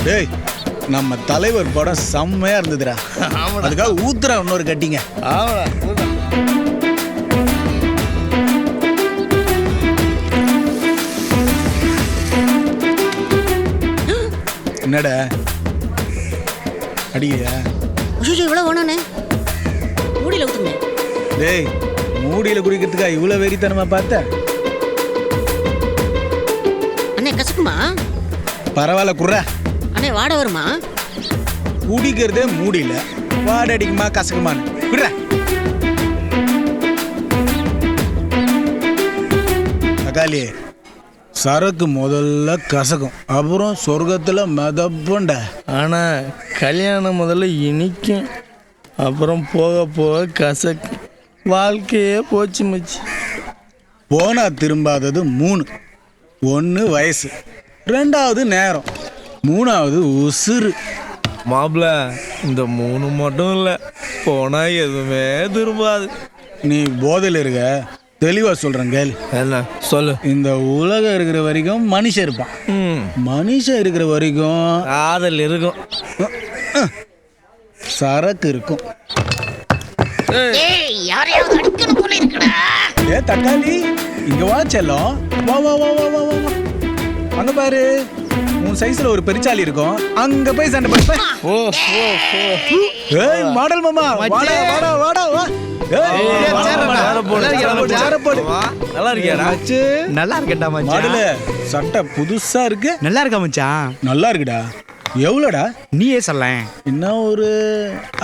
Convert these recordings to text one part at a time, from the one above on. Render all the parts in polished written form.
டேய் நம்ம தலைவர் படம் செம்மையா இருந்ததுடா. அதுக்காக ஊத்துறா இன்னொரு கட்டிங்க. என்னடா அடிக்கிறியா? இவ்வளோ வேணானே மூடியில் ஊற்றுங்க. டேய் மூடியில் குடிக்கிறதுக்கா இவ்வளோ வெறித்தனமா பார்த்த? அண்ணே கசக்குமா? பரவாயில்ல குர்ரா. அண்ணே வாட வருமா? குடிக்கிறதே மூடியில் வாட அடிக்குமா கசக்குமான்னு குர்ரா. தக்காளி சரக்கு முதல்ல கசக்கும், அப்புறம் சொர்க்கத்தில் மிதப்புண்ட. ஆனால் கல்யாணம் முதல்ல இனிக்கும், அப்புறம் போக போக கசக்கும். வாழ்க்கையே போச்சு மச்சி. போனா திரும்பாதது 3. 1 வயசு, 2வது நேரம், 3வது உசுறு. மாப்பிள்ள இந்த 3 மட்டும் இல்லை, போனால் எதுவுமே திரும்பாது. நீ போதையில் இருக்க, தெளிவா சொல்றேன் கேள். என்ன சொல்லு? இந்த உலகம் இருக்கிற வரைக்கும் மனுஷன் இருப்பான். மனுஷன் இருக்கிற வரைக்கும் காதல் இருக்கும், சரக்கு இருக்கும். ஏ தக்காளி இங்க வா செல்லம், வா வா வா வா வா வா. அங்க பாரு, உன் சைஸ்ல ஒரு பெருச்சாலி இருக்கும், அங்க போய் சண்டை போடு. ஓ ஓ ஓ. ஏய் மாடல் மாமா, வாடா வாடா வாடா வா. நல்லா இருக்கியாடா? நல்லா இருக்கேன்டா மச்சான். மாடல சட்டை புதுசா இருக்கு. நல்லா இருக்கா மச்சான்? நல்லா இருக்குடா. எவ்வளோடா? நீயே சொல்லேன். என்ன ஒரு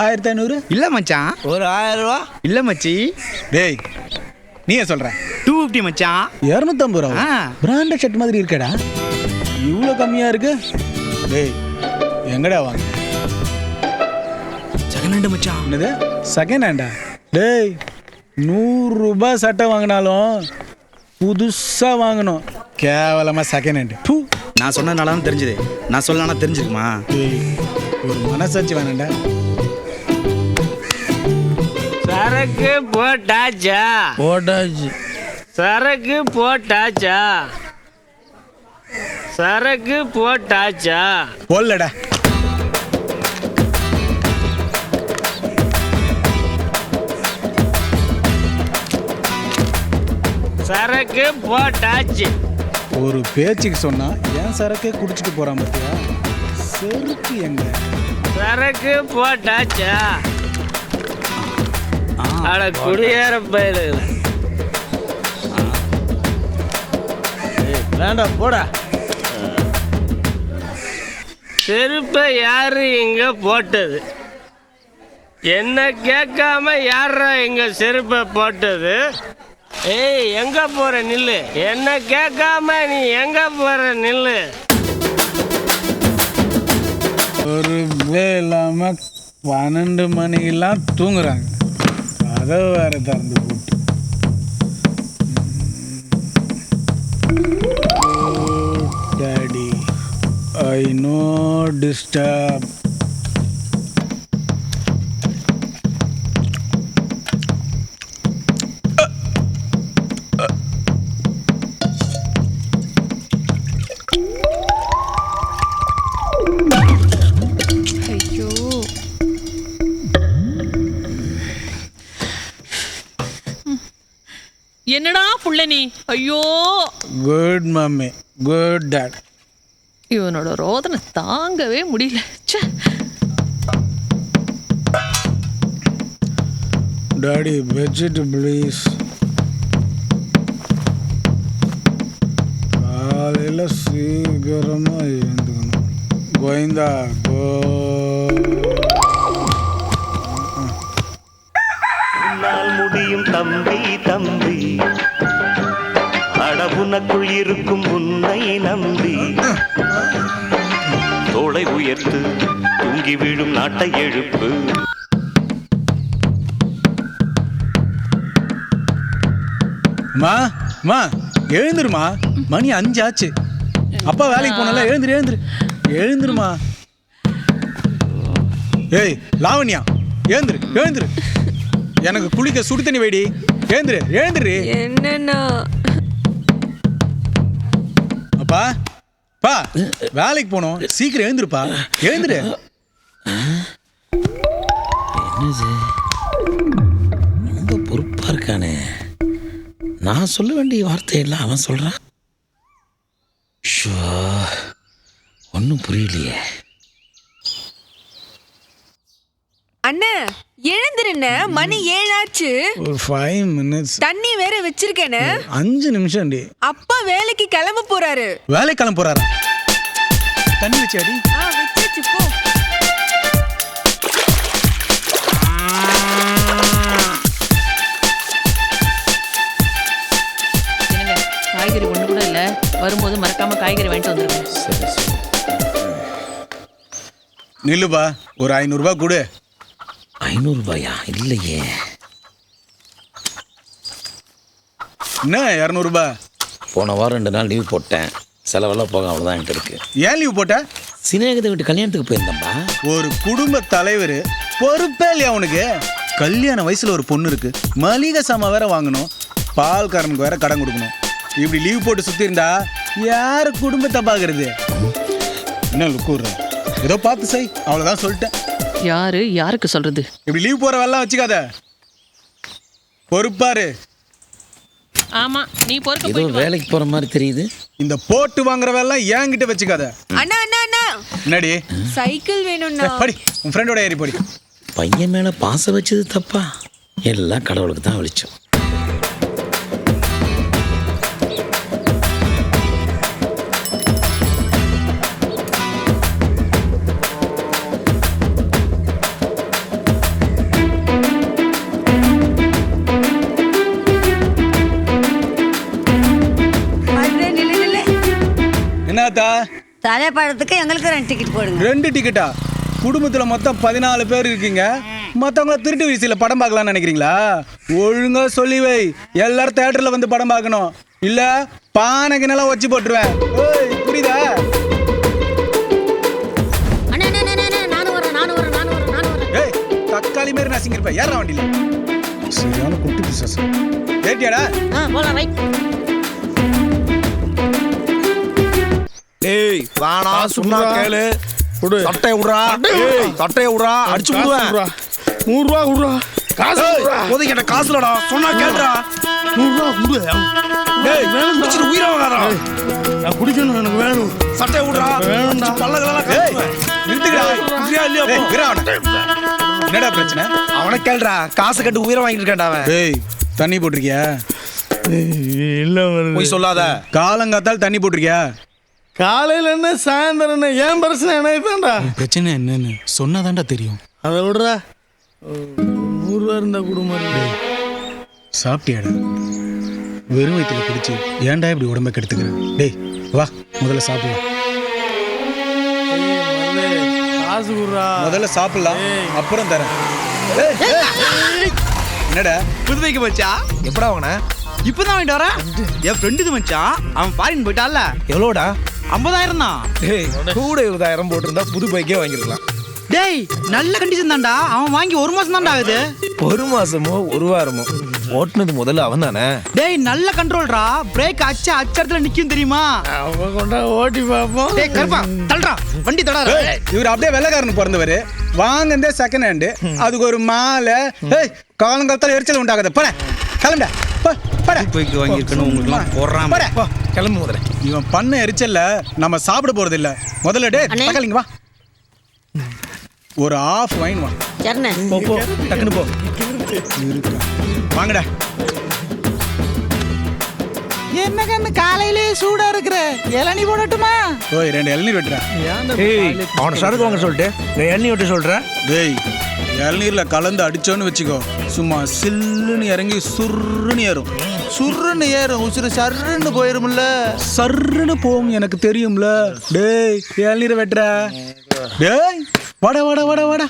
1500? இல்ல மச்சான், ஒரு 1000 ரூபா. இல்ல மச்சி, டேய் நீயே சொல்ற. 250 மச்சான். 250 ரூபா? பிராண்டட் ஷர்ட் மாதிரி இருக்கடா, இவ்வளோ கம்மியா இருக்கு. டேய் எங்கடா வாங்க? செகண்ட் ஹேண்ட் மச்சான். என்னது செகண்ட் ஹேண்டா? டேய் 100 ரூபாய் சட்டை வாங்கினாலும் புதுசா வாங்கணும், கேவலமா செகண்ட் ஹேண்டு. நான் சொன்னதுனால தான் தெரிஞ்சது, நான் சொல்லனா தெரிஞ்சுக்குமா? டேய் ஒரு மனசாட்சி வேணாண்டா. சரக்கு போட்டாச்சா? போட்டாச்சு. சரக்கு போட்டாச்சா? சரக்கு போட்டாச்சா? போடலடா. சரக்கு போட்டாச்சு. ஒரு பேச்சுக்கு சொன்னா ஏன் சரக்கே குடிச்சிட்டு போறான் பார்த்தியா? செருக்கு எங்க? சரக்கு போட்டாச்சா? அட குடியேற பயில வேண்டாம் போடா. செருப்பை யாரு இங்க போட்டது? என்ன கேட்காம யாரா இங்க செருப்பை போட்டது? ஏய் எங்க போற நில்லு, என்ன கேட்காம நீ எங்க போற நில்லு. ஒரு இல்லாம 12 மணிக்கெல்லாம் தூங்குறாங்க, கதவு வேற திறந்து போட்டு. Daddy I know disturb. ஐயோ என்னடா புள்ள நீ? ஐயோ குட் மம்மி, குட் டாட். இவனோட ரோதனை தாங்கவே முடியல. ச்சே. Daddy bedsheet please. காலையில் சீக்கிரமாக எழுந்துக்கணும். கோவிந்தா கோ. உன்னால் முடியும் தம்பி தம்பி, அடவுனக்குள் இருக்கும் உன்னை நம்பி, தோளை உயர்த்து தூங்கி விழும் நாட்டை எழுப்பு. மா மா எழுந்துருமா, மணி 5 ஆச்சு. அப்பா வேலைக்கு போனல, எழுந்துரு எழுந்துரு எழுந்துருமா. ஏய் லாவண்யா எழுந்துரு எழுந்துரு, எனக்கு குளிக்க சுடு தண்ணி வைடி. எழுந்துரு எழுந்துரு. என்னன்னா அப்பா பா வேலைக்கு போனோம், சீக்கிரம் எழுந்துருப்பா, எழுந்துரு. என்னது ரொம்ப பொறுப்பா இருக்கானே. நான் சொல்ல வேண்டிய வார்த்தையெல்லாம் அவன் சொல்றான். ஒன்றும் புரியலையே. அண்ணா எழுந்துருண்ண, மணி 7 ஆச்சு. ஒரு 5 minutes. தண்ணி வேற வச்சிருக்கேன்னு. 5 நிமிஷம். அப்பா வேலைக்கு கிளம்ப போறாரு. வேலைக்கு கிளம்ப போறாரா? தண்ணி வச்சாடி? வச்சாச்சு போ. என்னங்க காய்கறி ஒண்ணு கூட இல்ல, வரும்போது மறக்காம காய்கறி வாங்கிட்டு வந்துருங்க. சரி சரி. நில்லுப்பா, ஒரு 500 ரூபாய் கொடு. 500 ரூபாயா? இல்லையே. என்ன 200 ரூபாய்? போன வாரம் 2 நாள் லீவ் போட்டேன், செலவெல்லாம் போக அவ்வளோதான் என்கிட்ட இருக்கு. ஏன் லீவ் போட்ட? சினேகத்தை விட்டு கல்யாணத்துக்கு போயிருந்தேன்பா. ஒரு குடும்ப தலைவர் பொறுப்பே இல்லையா உனக்கு? கல்யாண வயசுல ஒரு பொண்ணு இருக்கு, மளிகை சாமான் வேற வாங்கணும், பால்காரனுக்கு வேற கடன் கொடுக்கணும். இப்படி லீவ் போட்டு சுத்தி இருந்தா யாரு குடும்பத்தை பாக்குறது? என்ன லுக்கூடுற? ஏதோ பார்த்து செய், அவ்வளவுதான் சொல்லிட்டேன். யாரு யாருக்கு சொல்றது? இப்படி லீவ் போற வேலை வச்சுக்காத, பொறுப்பாரு. ஆமா, நீ பொறுக்க ஏதோ போயிட்டு வா. வேலைக்கு போற மாதிரி தெரியுது. இந்த போட்டு வாங்குற வேலை என்கிட்ட வச்சுக்காத. அண்ணா அண்ணா அண்ணா, என்னடி? சைக்கிள் வேணும்ண்ணா. படி, உன் ஃப்ரெண்டோட ஏறி படி. பையன் மேல பாசம் வச்சது தப்பா? எல்லாம் கடவுளுக்கு தான் வெளிச்சம். என்னத்தா? தலைப்படத்துக்கு எங்களுக்கு 2 டிக்கெட் போடுங்க. 2 டிக்கெட்டா? குடும்பத்துல மொத்தம் 14 பேர் இருக்கீங்க, மற்றவங்கள திருட்டு வீசியில் படம் பார்க்கலாம்னு நினைக்கிறீங்களா? ஒழுங்கா சொல்லி வை, எல்லாரும் தேட்டரில் வந்து படம் பார்க்கணும், இல்ல பானைக்கு நல்லா வச்சு போட்டுருவேன். ஓய், புரியுதா? அண்ணே அண்ணே அண்ணே அண்ணே, நானும் வரேன். ஏய், தக்காளி மாரி நசிங்கிருப்பேன், ஏறா வண்டியில். சரியான குட்டி பிசாசு. ஏட்டியாடா? போலாம், ரைட். ஏய் வாடா, சொன்னா கேளு. சட்டையை விடுறா, சட்டையை விடுறா, அடிச்சு விடுவேன். 100 ரூபா குடுறா. காசு போதைக்கு என்ன காசுலடா, சொன்னா கேளுடா. 100 ரூபா குடு. டேய் குடிச்சிட்டு உயிரை வாங்காதடா. நான் குடிக்கணும், எனக்கு வேணும். சட்டையை விடுறா, வேணும்டா. பல்லகளெல்லாம் ஏய், கட்டுவேன். நிறுத்துக்கடா. குடியா இல்லையா போ. ஏய், விரா அவனை. என்னடா பிரச்சனை? அவனை கேளுடா, காசு கட்டு உயிரை வாங்கிட்டு இருக்கான்டா அவன். ஏய், தண்ணி போட்டிருக்கியா? இல்ல வருது. போய் சொல்லாத. காலங்காத்தால் தண்ணி போட்டிருக்கியா? காலையில என்ன சாயந்தரம் என்ன, ஏன் பிரச்சனை எனக்கு தான்டா. பிரச்சனை என்னன்னு சொன்னாதான்டா தெரியும். அதை விடுறா. 100 ரூபா இருந்தா குடும்பம். சாப்பிட்டியாடா? வெறும் வயிற்றுல குடிச்சு ஏன்டா இப்படி உடம்ப கெடுத்துக்கிற? டேய் வா, முதல்ல சாப்பிடலாம். காசு குடுறா. முதல்ல சாப்பிடலாம், அப்புறம் தரேன். ஏய், ஏய். என்னடா? புதுவைக்கு மச்சான். எப்படா வாங்கின? இப்பதான் வாங்கிட்டு வரேன். என் ஃப்ரெண்டுது மச்சான், அவன் ஃபாரின் போயிட்டான்ல. எவ்வளோடா? 50,000 தான். டேய் கூட 20,000 போட்டிருந்தா புது பைக்கே வாங்கிருக்கலாம். டேய் நல்ல கண்டிஷன் தான்டா, அவன் வாங்கி 1 மாசம் தான்டா ஆகுது. 1 மாசமோ 1 வாரமோ ஓட்டுனது முதல்ல அவன் தானே. டேய் நல்ல கண்ட்ரோல்ரா, பிரேக் அச்சத்துல நிக்கும் தெரியுமா? அவன் கொண்டா ஓட்டி பாப்போம். டேய் கருப்பா தள்ளுடா, வண்டி தடாத. இவர் அப்படியே வெள்ளைக்காரனுக்கு பிறந்தவர், வாங்கந்தே செகண்ட் ஹேண்டு, அதுக்கு ஒரு மாலை. ஏய், காலங்காலத்தால் எரிச்சல் உண்டாகாத, போட கிளம்புடா. பைக்கு வாங்கியிருக்கணும் உங்களுக்குலாம் போடுறான். கிளம்பு முதல்ல. இவன் பண்ண எரிச்சல்ல நம்ம சாப்பிட போறது இல்ல. முதல்ல டே அண்ணே. தக்காளிங்க வா, ஒரு ஆஃப் வைன் வா. சரிண்ணே. போ போ, டக்குன்னு போ. இருக்கா? வாங்கடா. என்ன கண்ணு காலையிலே சூடா இருக்கிற, இளநீ போடட்டுமா? ஓய், 2 இளநீர் வெட்டுறா. ஏய் அவனை சரக்கு வாங்க சொல்லிட்டு நான் எண்ணெய் விட்டு சொல்றேன். டேய், இளநீர்ல கலந்து அடிச்சோன்னு வச்சுக்கோ, சும்மா சில்லுன்னு இறங்கி சுருன்னு ஏறும். சுருன்னு ஏறும், உசுறு சர்ன்னு போயிரும்ல. சர்ன்னு போகும், எனக்கு தெரியும்ல. டேய், இளநீரை வெட்டுறா. டேய், வாடா வாடா வாடா வாடா.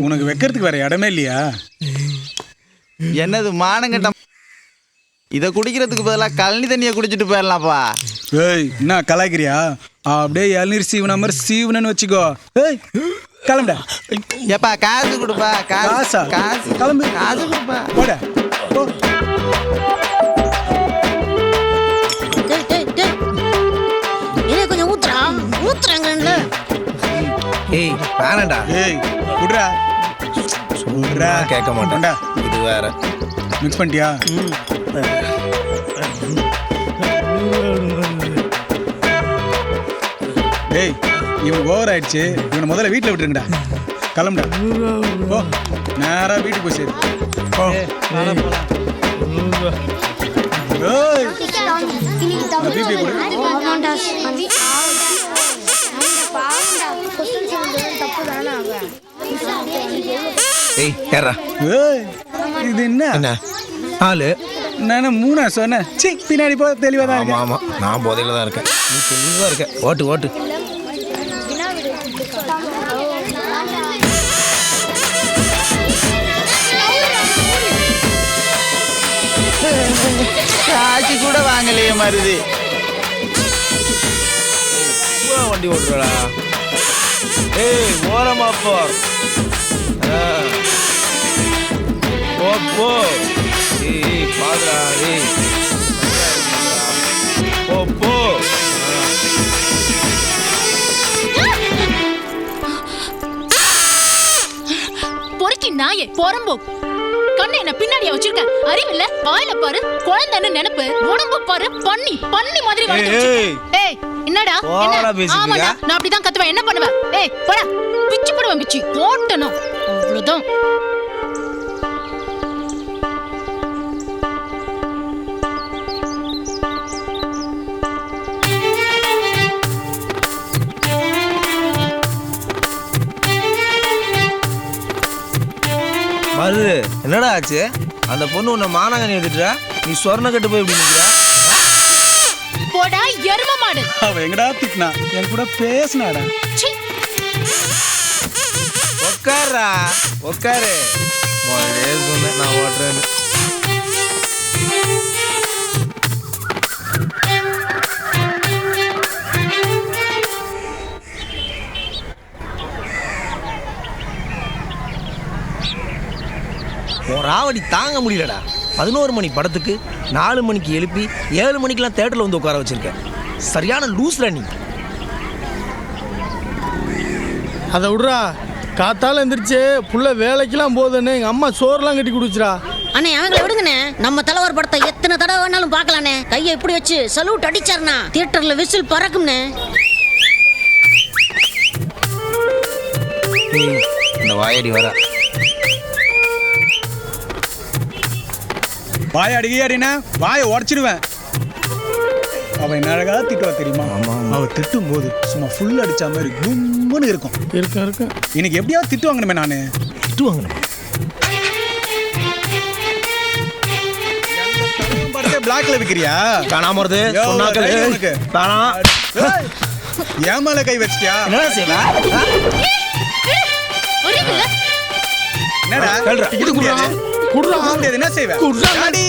உனக்கு வைக்கிறதுக்கு வேற இடமே இல்லையா? என்னது மானங்கட்டம், இதை குடிக்கிறதுக்கு பதிலாக கழனி தண்ணியை குடிச்சிட்டு போயிடலாம்ப்பா. ஏய், என்ன கலாய்க்கிறியா? அப்படியே இளநீர் சீவன மாதிரி சீவனன்னு வச்சுக்கோ. ஏய், கிளம்புடா. ஏப்பா காசு கொடுப்பா. காசா? காசு கிளம்பு. காசு கொடுப்பா. போட போ. டேய், டேய், வேணாண்டா. ஏய் குடுறா குடுறா. கேட்க மாட்டேன். கொண்டா. இது வேற. மிக்ஸ் பண்ணிட்டியா? டேய் இவன் ஓவர் ஆயிடுச்சு. இவனை முதல்ல வீட்டில் விட்டுருங்கடா. கிளம்புடா. ஓ நேரா வீட்டுக்கு போய் சேரு. ஏய் அந்த பிபி கொடு. ஏய் ஏறா. ஏய் இது என்ன? என்ன ஆளு? நான் மூணா சொன்னேன். சி பின்னாடி போ. தெளிவாக தான் ஆமா இருக்கேன். ஆமா, நான் போதையில தான் இருக்கேன். நீ தெளிவா இருக்க. ஓட்டு ஓட்டு. காசு கூட வாங்கலையே மருது. வண்டி ஓட்டுறா. ஏய் ஓரமா போ. போ போ. ஏய் பாதுடா. ஏய் போ போ. பொறுக்கி நாயே பொறம்போ கண்ணை என்ன பின்னாடியா வச்சிருக்க? அறிவில்ல? வாயில பாரு குழந்தைன்னு நினைப்பு. உடம்பு பாரு பண்ணி பண்ணி மாதிரி வளர்த்து வச்சிருக்க. ஏய் என்னடா? ஓவரா பேசிட்டு ஆமாடா நான் அப்படிதான் கத்துவேன். என்ன பண்ணுவேன்? ஏய் போடா. பிச்சு போடுவேன் பிச்சு. போட்டணும் அவ்வளவுதான். மருது என்னடா ஆச்சு? அந்த பொண்ணு உன்னை மானங்கனி எடுத்துட்டா. நீ சொர்ண கட்டு போய் இப்படி நிற்கிறா. போடா எரும மாடு. அவன் எங்கடா திட்டினா? என் கூட பேசினாடா. சீ. உட்காரா உட்காரு. முதலே சொன்னேன் நான் ஓட்டுறேன்னு. ராவடி தாங்க முடியலடா. 11 மணி படத்துக்கு 4 மணிக்கு எழுப்பி 7 மணிக்கெல்லாம் தேட்டரில் வந்து உட்கார வச்சிருக்கேன். சரியான லூஸ்ல நீ. அதை விட்றா. காத்தால எந்திரிச்சு புள்ள வேலைக்கெல்லாம் போகுதுன்னு எங்கள் அம்மா சோறுலாம் கட்டி குடிச்சுரா. அண்ணே அவங்களை விடுங்கண்ணே. நம்ம தலைவர் படத்தை எத்தனை தடவை வேணாலும் பார்க்கலாண்ணே. கையை இப்படி வச்சு சல்யூட் அடிச்சாருண்ணா தியேட்டர்ல விசில் பறக்கும்ண்ணே. இந்த வாயடி வர வாய அடிக்கையாடினா வாயை உடச்சிடுவேன். அவன் என்ன அழகா திட்டுவா தெரியுமா? அவ திட்டும் போது சும்மா ஃபுல் அடிச்ச மாதிரி கும்முன்னு இருக்கும். இருக்கேன். இன்னைக்கு எப்படியாவது திட்டு வாங்கணுமே நானு. திட்டு வாங்கணும். படத்தை பிளாக்ல விக்கிறியா? காணாம வருது. யோ, சொன்னாக்கள் தைரியம் உனக்கு. காணாம். ஏய், என் மேல கை வச்சிட்டியா? என்னடா செய்வ? அறிவில்ல? என்னடா? சொல்றா. இது முடியாது. குடுறா. முடியாது. என்ன செய்வ? குடுறா. அடி.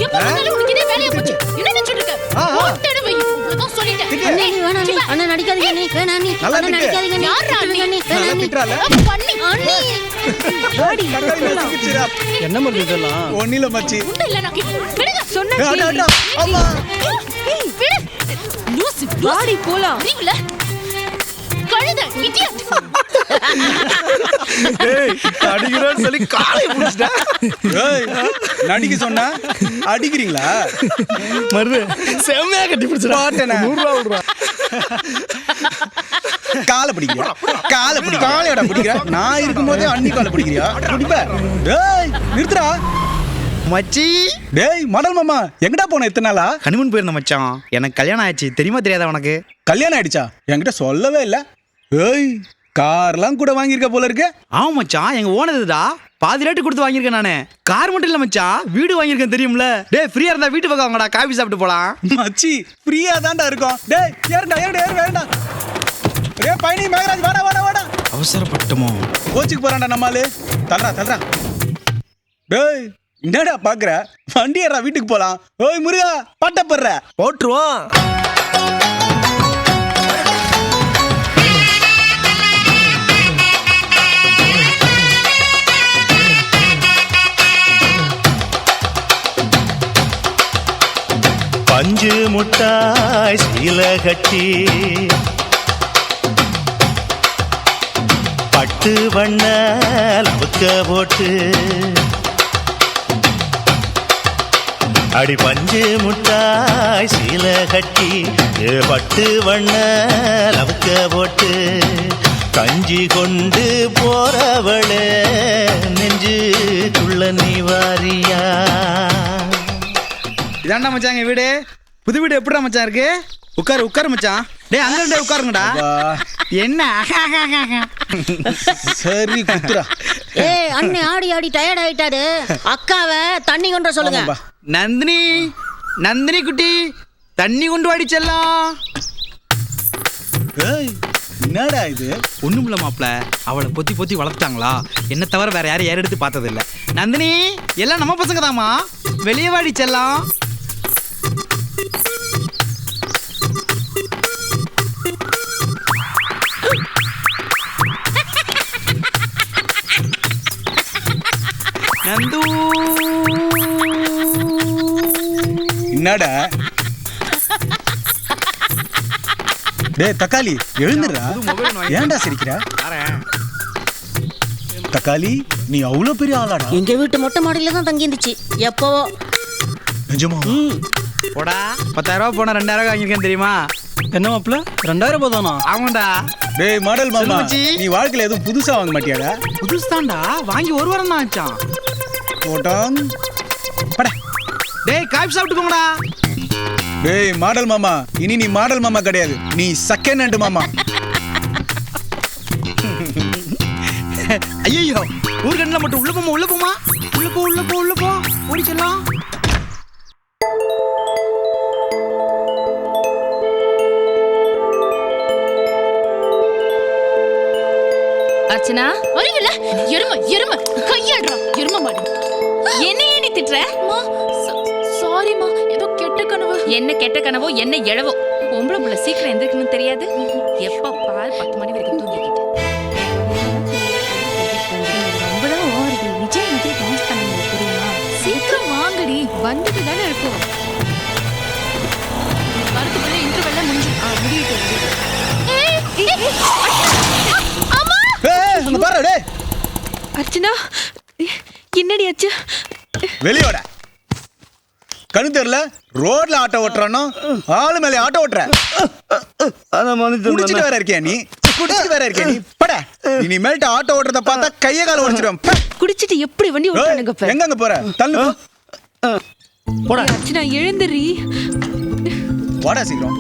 எப்ப பார்த்தாலும் உனக்கு இதே வேலையா போச்சு. என்ன நினைச்சிட்டு இருக்க? போட்டேன்னு வை. இவ்வளவுதான் சொல்லிட்டேன். அண்ணே நீ வேணா நீ. அண்ணா நடிக்காதீங்க நீ. வேணா நீ. நல்லா அண்ணா திட்டு. நடிக்காதீங்க நீ. யாரா நீ? நல்லா திட்டுறால? பண்ணி அண்ணி. தக்காளி மேல சிக்கிச்சுடா. என்ன மாதிரி இதெல்லாம்? ஒண்ணில மச்சி. உண்டு இல்ல நான் விடுங்க. சொன்ன ஏய், அட, அட. அம்மா. விடு. லூசு. வாடி போலாம். அறிவில்ல? கழுத இடியட். ஏய் அடிக்கிறேன்னு சொல்லி காலை புடிச்சிட்டா. ஏய், நடிக்க சொன்னா அடிக்கிறீங்களா? மருது செம்மையா கட்டி பிடிச்சிடா. பாட்டேனே. 100 ரூபா விடுறா. காலை பிடிக்கிறியா? காலை பிடி. காலையோட பிடிக்கிற. நான் இருக்கும்போதே அண்ணி காலை பிடிக்கிறியா? பிடிப்ப. டேய் நிறுத்துடா. மச்சி. டேய் மடல் மாமா எங்கடா போன இத்தனை நாளா? ஹனிமூன் போயிருந்த மச்சான். எனக்கு கல்யாணம் ஆயிடுச்சு. தெரியுமா தெரியாதா உனக்கு? கல்யாணம் ஆயிடுச்சா? என்கிட்ட சொல்லவே இல்ல. ஏய் கார்லாம் கூட வாங்கியிருக்க போல இருக்கு. ஆமா மச்சான், எங்க ஓனதுடா. பாதி ரேட்டு கொடுத்து வாங்கியிருக்கேன் நானு. கார் மட்டும் இல்ல மச்சான், வீடு வாங்கியிருக்கேன் தெரியும்ல. டேய் ஃப்ரீயா இருந்தா வீட்டு பக்கம் வாங்கடா, காபி சாப்பிட்டு போலாம். மச்சி ஃப்ரீயா தான்டா இருக்கும். டேய் ஏறுடா ஏறு வேண்டாம். டேய் பைனி மேகராஜ் வாடா வாடா வாடா. அவசரப்பட்டமோ? கோச்சுக்கு போறான்டா நம்மாலு. தள்ளுறா. டேய் என்னடா பாக்குற? வண்டி ஏறா வீட்டுக்கு போலாம். ஓய் முருகா பட்டப்படுற. போட்டுருவோம். பஞ்சு முட்டாய் சீல கட்டி பட்டு வண்ண லவுக்க போட்டு அடி பஞ்சு முட்டாய் சீல கட்டி பட்டு வண்ண லவுக்க போட்டு கஞ்சி கொண்டு போறவளே நெஞ்சுக்குள்ள நீ வாரியா. இதாண்டா மச்சான் எங்க வீடு. புது வீடு எப்படிடா மச்சான் இருக்கு? உட்காரு மச்சான். டேய் அங்க உட்காருங்கடா. என்ன சரி குத்துறா. ஏய் அண்ணே ஆடி ஆடி டயர்ட் ஆயிட்டாரு. அக்காவை தண்ணி கொண்டு வர சொல்லுங்க. நந்தினி குட்டி தண்ணி கொண்டு வாடி செல்லம். ஏய் என்னடா இது? ஒண்ணுமில்ல மாப்ள, அவளை பொத்தி பொத்தி வளர்த்தாங்களா, என்ன தவிர வேற யாரும் எடுத்து பார்த்தது இல்ல. நந்தினி எல்லாம் நம்ம பசங்க தாமா, வெளியே வாடி செல்லம். நந்து என்னடா? டேய் தக்காளி எழுந்துடுறா. ஏன்டா சிரிக்கிற? தக்காளி நீ அவ்வளவு பெரிய ஆளாடா. எங்க வீட்டு மொட்டை மாடியில தான் தங்கி இருந்துச்சு எப்பவோ. நிஜமா? போடா 10,000 ரூபாய் போனா 2,000 வாங்கிருக்கேன் தெரியுமா? என்ன மாப்பிள்ள 2000 போதானா? ஆமாண்டா. டேய் மாடல் மாமா, சொல்லுச்சி. நீ வாழ்க்கையில எதுவும் புதுசா வாங்க மாட்டியாடா? புதுசுதான்டா, வாங்கி ஒரு வாரம் தான் ஆச்சான். போட்டான் பட. டேய் காய்ச்சி சாப்பிட்டு போங்கடா. டேய் மாடல் மாமா, இனி நீ மாடல் மாமா கிடையாது, நீ செகண்ட் ஹேண்ட் மாமா. ஐயோ ஊர்கண்ணில் மட்டும் உள்ள போமா உள்ள போ ஓடிக்கலாம். அர்ச்சனா அறிவில்ல, எருமை கையாடுறா எருமை மாடு. என்ன ஏன் திட்டுற? சாரிமா, ஏதோ கெட்ட கனவு. என்ன கெட்ட கனவோ என்ன எழவோ, பொம்பளை புள்ள சீக்கிரம் எந்திரிக்கணும் தெரியாது. எப்ப பால் 10 மணி வரைக்கும் தூங்கிக்கிட்டு. விஜய் மாதிரி டான்ஸ் பண்ணுங்க தெரியுமா? சீக்கிரம் வாங்கடி, வந்துட்டு தானே இருக்கும். வரதுக்குள்ள இன்டர்வெல்ல முடிஞ்சிடும். அம்மா ஏய் அங்க பாரு. டேய் அர்ச்சனா என்னடி ஆச்சு? வெளியோட கண்ணு தெரியல, ரோட்ல ஆட்டோ ஓட்டுறானோ, ஆளு மேலே ஆட்டோ ஓட்டுற. குடிச்சிட்டு வேற இருக்கியா நீ? பட இனிமேல்ட்டு ஆட்டோ ஓட்டுறத பார்த்தா கைய கால உடைச்சிடுவேன். குடிச்சிட்டு எப்படி வண்டி ஓட்டானுங்க? எங்க போற? தள்ளு போடா. அர்ச்சனா எழுந்துரி. வாடா சீக்கிரம்.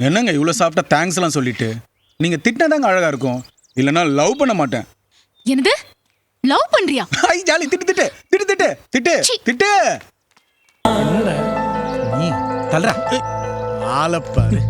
என்னங்க இவ்வளவு சாப்பிட்டா தேங்க்ஸ் எல்லாம் சொல்லிட்டு? நீங்க திட்டினதாங்க அழகா இருக்கும், இல்லைன்னா லவ் பண்ண மாட்டேன். என்னது லவ் பண்றியா? ஐ ஜாலி. திட்டு. நீ தல்றா ஆளப்பாரு.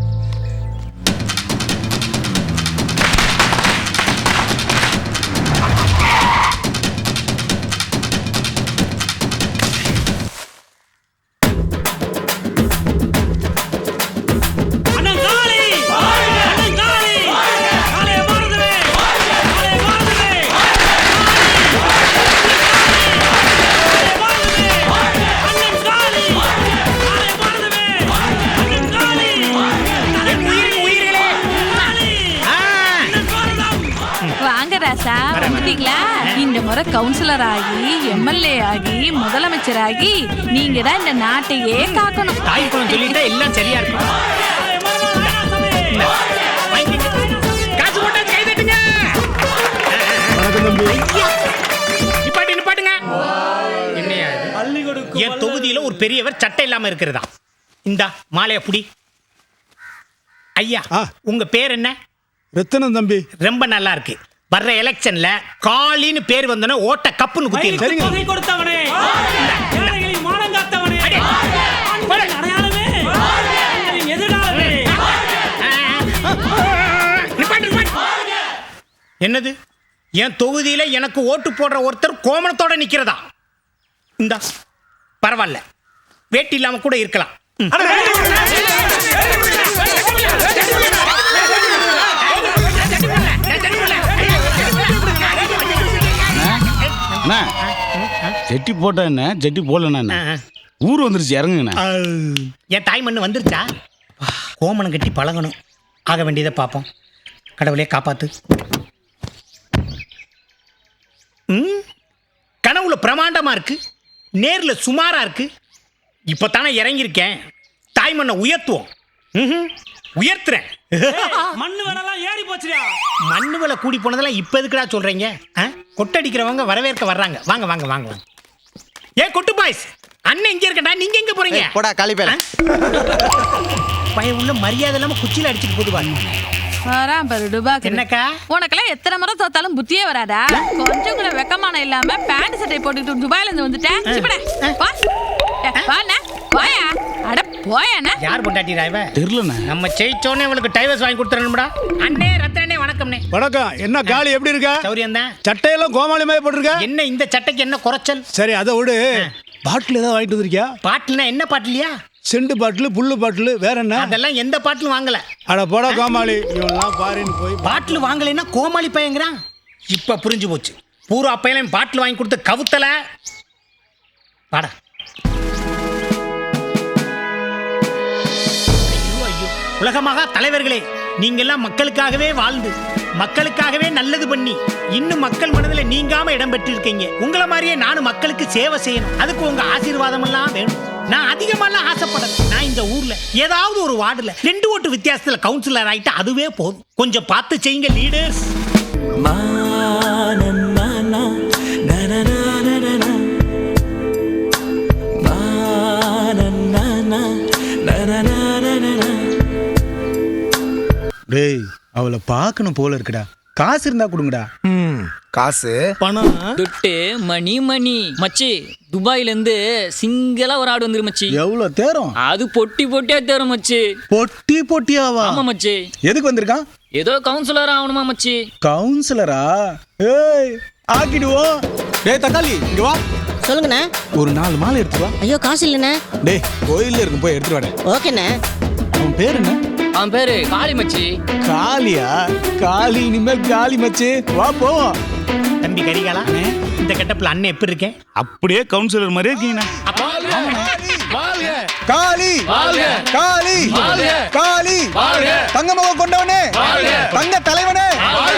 இந்த முறை கவுன்சிலர் ஆகி எம்எல்ஏ ஆகி முதலமைச்சர் ஆகி நீங்க தான் இந்த நாட்டையே காக்கணும். தாய்க்குளம் சொல்லிட்டா எல்லாம் சரியா இருக்கும். என் தொகுதியில ஒரு பெரியவர் சட்டை இல்லாம இருக்கிறதா. இந்த மாலைய புடி. ஐயா உங்க பேர் என்ன? ரத்தனம் தம்பி. ரொம்ப நல்லா இருக்கு. வர்ற எலெக்ஷன்ல காலின்னு பேர் வந்தன ஓட்ட கப்புன்னு குத்தி தொகை கொடுத்தவனே, ஏழைகளை மானங்காத்தவனே, அடையாளமே, எதிராளமே. என்னது? என் தொகுதியில எனக்கு ஓட்டு போடுற ஒருத்தர் கோமணத்தோட நிக்கிறதா? இந்த பரவாயில்ல, வேட்டி இல்லாம கூட இருக்கலாம். அண்ணா ஜெட்டி போட்டா என்ன ஜெட்டி போடலண்ணா என்ன ஊர் வந்துருச்சு இறங்குங்கண்ணா. என் தாய் மண்ணு வந்துருச்சா? கோமணம் கட்டி பழகணும். ஆக வேண்டியதை பார்ப்போம். கடவுளே காப்பாத்து. கனவுல பிரமாண்டமா இருக்கு, நேர்ல சுமாரா இருக்கு. இப்பதானே இறங்கியிருக்கேன். தாய் மண்ணை உயர்த்துவோம். உயர்த்துறேன். மண்ணு விலைலாம் ஏறி போச்சுடா. மண்ணு விலை கூடி போனதெல்லாம் இப்ப எதுக்குடா சொல்றீங்க? கொட்டடிக்கிறவங்க வரவேற்க வர்றாங்க. வாங்க வாங்க வாங்க வாங்க. ஏ கொட்டு பாய்ஸ், அண்ணன் இங்க இருக்கடா, நீங்க எங்க போறீங்க? போடா காலி பேல. பையன் உள்ள மரியாதை இல்லாம குச்சியில அடிச்சிட்டு போடுவாங்க. வரான் பாரு டுபாக்கு. என்னக்கா? உனக்கெல்லாம் எத்தனை முறை தோத்தாலும் புத்தியே வராதா? கொஞ்சம் கூட வெக்கமான இல்லாம பேண்ட் சட்டை போட்டுக்கிட்டு துபாயில இருந்து வந்துட்டேன். சிப்படா வா. வாண்ணா வாயா. அட போயாண்ணா. யார் பொண்டாட்டி ராய்வ? தெரியலண்ணா. நம்ம ஜெயிச்சோனே உங்களுக்கு டைவர்ஸ் வாங்கி கொடுத்துறணும்டா. அண்ணே ரத்தனே வணக்கம்ண்ணே. வணக்கம். என்ன காளி எப்படி இருக்க? சௌரியம் தான். சட்டையெல்லாம் கோமாளிமாய் போட்டிருக்க. என்ன இந்த சட்டைக்கு என்ன குறைச்சல்? சரி அதை விடு. பாட்டில் ஏதாவது வாங்கிட்டு வந்திருக்கியா? பாட்டில்னா என்ன பாட்டிலியா? செண்டு பாட்டில், புல்லு பாட்டில், வேற என்ன? அதெல்லாம் எந்த பாட்டிலும் வாங்கல. அட போடா கோமாளி, இவன்லாம் பாரின்னு போய் பாட்டில் வாங்கலைன்னா கோமாளி பையங்கிறான். இப்ப புரிஞ்சு போச்சு. பூரா பையனையும் பாட்டில் வாங்கி கொடுத்து கவுத்தல. பாடா. உலகமாக தலைவர்களே, நீங்கெல்லாம் மக்களுக்காகவே வாழ்ந்து மக்களுக்காகவே நல்லது பண்ணி இன்னும் மக்கள் மனதில் நீங்காம இடம் பெற்றிருக்கீங்க. உங்களை மாதிரியே நானும் மக்களுக்கு சேவை செய்யணும். அதுக்கு உங்க ஆசீர்வாதம் எல்லாம் வேணும். நான் அதிகமாலாம் ஆசைப்படல. நான் இந்த ஊர்ல ஏதாவது ஒரு வார்டுல 2 ஓட்டு வித்தியாசத்துல கவுன்சிலர் ஆயிட்டா அதுவே போதும். கொஞ்சம் பார்த்து செய்யுங்க லீடர்ஸ். டேய் அவளை பார்க்கணும் போல இருக்குடா. காசு இருந்தா கொடுங்கடா. காசு பணம் துட்டு மணி மணி மச்சி. துபாயில இருந்து சிங்கிளா ஒரு ஆடு வந்துரு மச்சி. எவ்வளவு தேரும்? அது பொட்டி பொட்டியா தேரும் மச்சி. பொட்டி பொட்டியாவா? ஆமா மச்சி. எதுக்கு வந்திருக்கான்? ஏதோ கவுன்சிலர் ஆகணுமா மச்சி. கவுன்சிலரா? ஏய் ஆக்கிடுவோம். டேய் தக்காளி இங்க வா. சொல்லுங்கண்ணே. ஒரு 4 மாலை எடுத்து வா. ஐயோ காசு இல்லைண்ணே. டேய் கோயில்ல இருக்கும், போய் எடுத்து வாடா. ஓகேண்ணே. அவன் பேர் என்ன? அவன் பேரு காளி மச்சி. காளியா? காளி இனிமேல் காளி மச்சி. வா போவோம். தம்பி கரிகாலா, இந்த கெட்டப்ல அண்ணன் எப்படி இருக்கேன்? அப்படியே கவுன்சிலர் மாதிரியே இருக்கீங்கண்ணா. காளி காளி காளி தங்க முகம் கொண்டவனே, தங்க தலைவனே,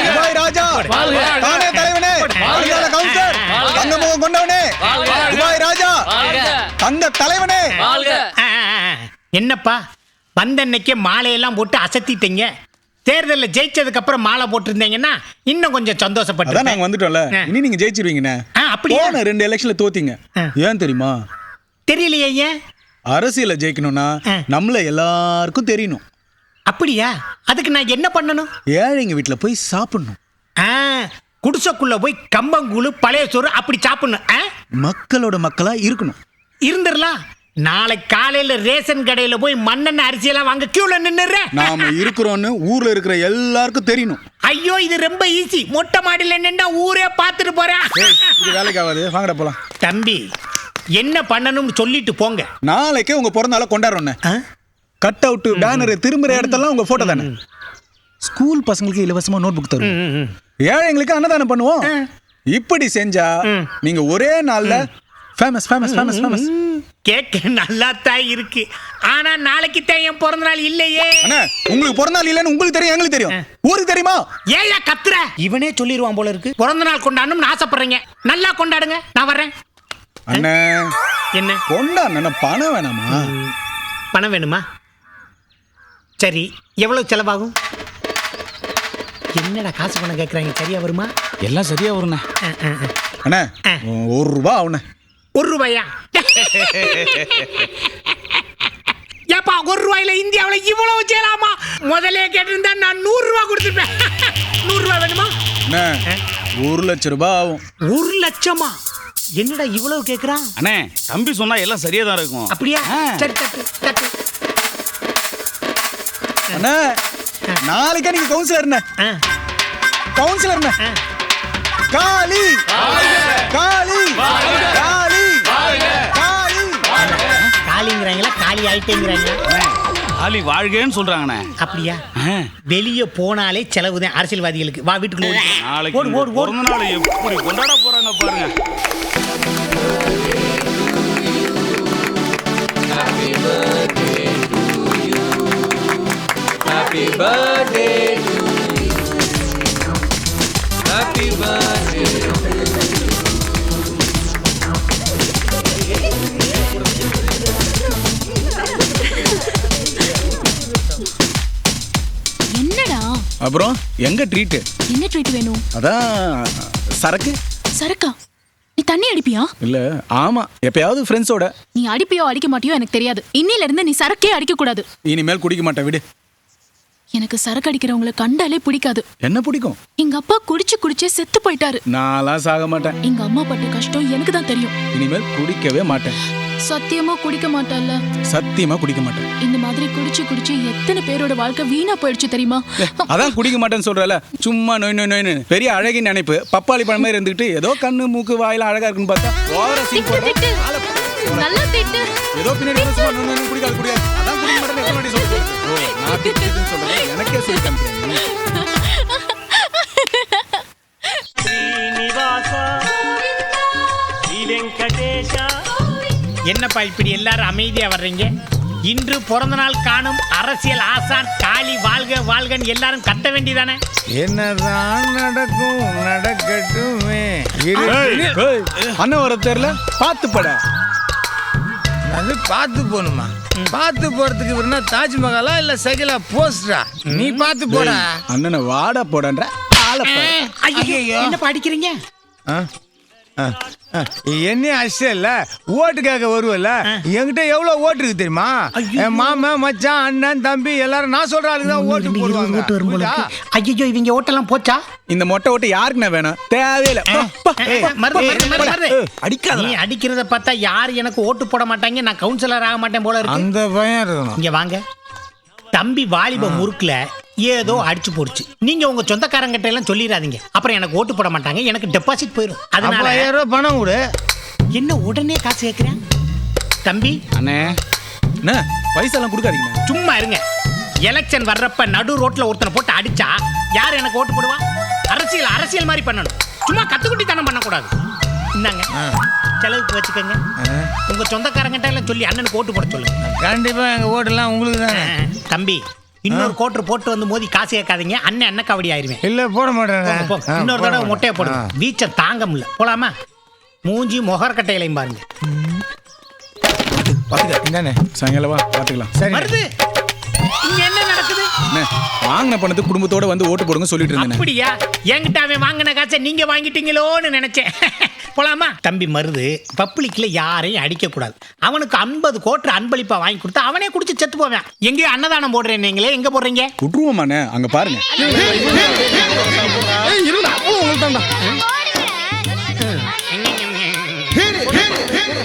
துபாய் ராஜா தானே தலைவனே, கவுன்சிலர் தங்க முகம் கொண்டவனே, துபாய் ராஜா தங்க தலைவனே. என்னப்பா வந்த அன்னைக்கே மாலையெல்லாம் போட்டு அசத்திட்டீங்க. தேர்தலில் ஜெயிச்சதுக்கு அப்புறம் மாலை போட்டிருந்தீங்கன்னா இன்னும் கொஞ்சம் சந்தோஷப்பட்டு. நாங்க வந்துட்டோம்ல, இனி நீங்க ஜெயிச்சிருவீங்கண்ணே. அப்படியே 2 எலெக்ஷன்ல தோத்தீங்க. ஏன் தெரியுமா? தெரியலையே. ஏன்? அரசியல ஜெயிக்கணும்னா நம்மள எல்லாருக்கும் தெரியணும். அப்படியா? அதுக்கு நான் என்ன பண்ணணும்? ஏழைங்க வீட்டுல போய் சாப்பிடணும். குடிசைக்குள்ள போய் கம்பங்கூழு பழைய சோறு அப்படி சாப்பிடணும். மக்களோட மக்களா இருக்கணும். இருந்துடலாம். நாளை காலையில ரேஷன் கடையில போய் மண்ணெண்ணெய் அரிசியெல்லாம் வாங்க கியூல நின்னுறேன். நாம இருக்கிறோன்னு ஊர்ல இருக்கிற எல்லாருக்கும் தெரியணும். ஐயோ இது ரொம்ப ஈஸி. மொட்டை மாடியில நின்னா ஊரே பார்த்துட்டு போறேன். இது வேலைக்கு ஆகாது, வாங்கடா போலாம். தம்பி என்ன பண்ணணும்னு சொல்லிட்டு போங்க. நாளைக்கே உங்க பிறந்த நாளை கொண்டாடுறோம். கட் அவுட் பேனர் திரும்புற இடத்தெல்லாம் உங்க போட்டோ தானே. ஸ்கூல் பசங்களுக்கு இலவசமா நோட் புக் தரும். ஏழைங்களுக்கு அன்னதானம் பண்ணுவோம். இப்படி செஞ்சா நீங்க ஒரே நாள்ல ஃபேமஸ் ஃபேமஸ் ஃபேமஸ் ஃபேமஸ். கேட்க நல்லா தான் இருக்கு. ஆனா நாளைக்கு தான் என் பிறந்த நாள் இல்லையே. அண்ணா உங்களுக்கு பிறந்த நாள் இல்லைன்னு உங்களுக்கு தெரியும், எங்களுக்கு தெரியும். ஊருக்கு தெரியுமா? ஏயா கத்துற? இவனே சொல்லிடுவான் போல இருக்கு. பிறந்த நாள் கொண்டாடணும்னு ஆசைப்படுறீங்க. நல்லா கொண்டாடுங்க, நான் வர்றேன். அண்ணா என்ன கொண்டாடுன பணம் வேணாமா? பணம் வேணுமா? சரி எவ்வளவு செலவாகும்? என்னடா காசு பணம் கேட்குறாங்க, சரியா வருமா? எல்லாம் சரியா வருண்ணே. அண்ணா 1 ரூபா ஆகுண்ணே. 1 ரூபாயா? ஏப்பா 1 ரூபாயில இந்தியாவில் இவ்வளவு செய்யலாமா? முதலே கேட்டிருந்தா நான் 100 ரூபா கொடுத்துருப்பேன். 100 ரூபா வேணுமா? 1 லட்சம் ரூபாய் ஆகும். 1 லட்சமா? என்னடா இவ்வளவு கேட்குறான்? அண்ணே தம்பி சொன்னா எல்லாம் சரியா தான் இருக்கும். அப்படியா? சரி தட்டு தட்டு. அண்ணா நாளைக்கே நீங்க கவுன்சிலர்ண்ணே. கவுன்சிலர்ண்ணே. காளி காளி காளி காளி காளிங்கிறாங்களா? காளி காலி ஆயிட்டேங்கிறாங்க. காலி வாழ்கன்னு சொல்றாங்கண்ணே. அப்படியா? வெளியே போனாலே செலவுதான் அரசியல்வாதிகளுக்கு. வா வீட்டுக்குள்ள நாளைக்கு பிறந்த நாள் எப்படி கொண்டாட போறாங்க பாருங்க. Happy birthday to you. Happy birthday to you. Happy birthday to you. என்னடா? அப்புறம் எங்க ட்ரீட்? என்ன ட்ரீட் வேணும்? அதான் சரக்கு. சரக்கா? நீ தண்ணி அடிப்பியா? இல்ல ஆமா, எப்பயாவது ஃப்ரெண்ட்ஸோட. நீ அடிப்பியோ அடிக்க மாட்டியோ எனக்கு தெரியாது. இன்னில இருந்து நீ சரக்கே அடிக்க கூடாது. இனிமேல் குடிக்க மாட்டேன், விடு. எனக்கு சரக்கு அடிக்கிறவங்கள கண்டாலே பிடிக்காது. என்ன பிடிக்கும்? எங்க அப்பா குடிச்சே செத்து போயிட்டாரு. நான்லாம் சாக மாட்டேன். எங்க அம்மா பட்ட கஷ்டம் எனக்கு தான் தெரியும். இனிமேல் குடிக்கவே மாட்டேன். சத்தியமா குடிக்க மாட்டல்ல? சத்தியமா குடிக்க மாட்டேன். இந்த மாதிரி குடிச்சு எத்தனை பேரோட வாழ்க்கை வீணா போயிடுச்சு தெரியுமா? அதான் குடிக்க மாட்டேன்னு சொல்றல. சும்மா நோய் நோய் நோய்னு பெரிய அழகின் நினைப்பு. பப்பாளி பழம் மாதிரி இருந்துட்டு ஏதோ கண்ணு மூக்கு வாயில அழகா இருக்குன்னு பார்த்தா ஓவரா சீன் போடுற. நல்லா திட்டு. ஏதோ பின்னாடி சும்மா நோய் நோய் குடிக்காது குடிக்காது. அதான் குடிக்க மாட்டேன்னு எத்தனை வாட்டி சொல்றேன். ஓ நான் திட்டுன்னு சொல்றேன். எனக்கே சொல்லி காமிக்கிறேன். ஸ்ரீனிவாசா ஸ்ரீ வெங்கடேஷா. என்னப்பா இப்படி எல்லாரும் அமைதியா வர்றீங்க? இன்று பிறந்த நாள் காணும் அரசியல் ஆசான் காளி வாழ்க வாழ்கன்னு எல்லாரும் கத்த வேண்டியதானே? என்னதான் நடக்கும் நடக்கட்டுமே. அண்ணன் வர தெரியல, பார்த்து படா. அது பார்த்து போகணுமா? பார்த்து போறதுக்கு வேணா தாஜ்மஹாலா இல்ல சகிலா போஸ்டா? நீ பார்த்து போடா. அண்ணனை வாடா போடன்ற என்ன படிக்கிறீங்க? என்ன அஷ்டல்ல ஓட்டுக்காக வருவல்ல. என்கிட்ட எவ்வளவு ஓட்டு இருக்கு தெரியுமா? என் மாமன் மச்சான் அண்ணன் தம்பி எல்லாரும் நான் சொல்ற ஆளுக்கு தான் ஓட்டு போடுவாங்க. ஐயோ இவங்க ஓட்டெல்லாம் போச்சா? இந்த மொட்டை ஓட்டு யாருக்குண்ணா வேணும்? தேவையில்லை. அடிக்காத. நீ அடிக்கிறத பார்த்தா யாரு எனக்கு ஓட்டு போட மாட்டாங்க, நான் கவுன்சிலர் ஆக மாட்டேன் போல இருக்கு. அந்த பயம் இருக்கணும். இங்க வாங்க. தம்பி வாலிப முறுக்குல ஏதோ அடிச்சு போடுச்சு. நீங்க உங்க சொந்தக்காரங்கிட்ட எல்லாம் சொல்லிடாதீங்க. அப்புறம் எனக்கு ஓட்டு போட மாட்டாங்க, எனக்கு டெபாசிட் போயிடும். அதனால 5000 ரூபாய் பணம் கொடு. என்ன உடனே காசு கேட்கிறேன்? தம்பி அண்ணே என்ன பைசா கொடுக்காதீங்க. சும்மா இருங்க. எலெக்ஷன் வர்றப்ப நடு ரோட்ல ஒருத்தனை போட்டு அடிச்சா யார் எனக்கு ஓட்டு போடுவா? அரசியல் மாதிரி பண்ணணும். சும்மா கத்துக்குட்டி தனம் பண்ணக்கூடாது. இந்தாங்க செலவுக்கு வச்சுக்கோங்க. உங்க சொந்தக்காரங்கிட்ட எல்லாம் சொல்லி அண்ணனுக்கு ஓட்டு போட சொல்லுங்க. கண்டிப்பா எங்க ஓட்டெல்லாம் உங்களுக்கு தானே. தம்பி இன்னொரு கோட்டர் போட்டு வந்து மோதி காசு கேட்காதீங்க. அண்ணன் கபடி ஆயிருவேன். இல்ல போட மாட்டேன். இன்னொரு தடவை மொட்டையை போடுங்க. வீச்சை தாங்க முடியல. போலாமா? மூஞ்சி முகர்கட்டையிலையும் பாருங்க. சாயங்காலவா பாத்துக்கலாம். சரி வருது. இங்க என்ன நடக்குது? வாங்கின பணத்துக்கு குடும்பத்தோட வந்து ஓட்டு போடுங்க சொல்லிட்டு இருந்தேன். அப்படியா? என்கிட்ட அவன் வாங்கின காசை நீங்க வாங்கிட்டீங்களோன்னு நினைச்சேன். போலாமா? தம்பி மருது பப்ளிக்ல யாரையும் அடிக்க கூடாது. அவனுக்கு 50 கோட்டர் அன்பளிப்பா வாங்கி கொடுத்தா அவனே குடிச்சு செத்து போவேன். எங்கேயோ அன்னதானம் போடுறேன். நீங்களே எங்க போடுறீங்க? குடும்பமானே அங்க பாருங்க.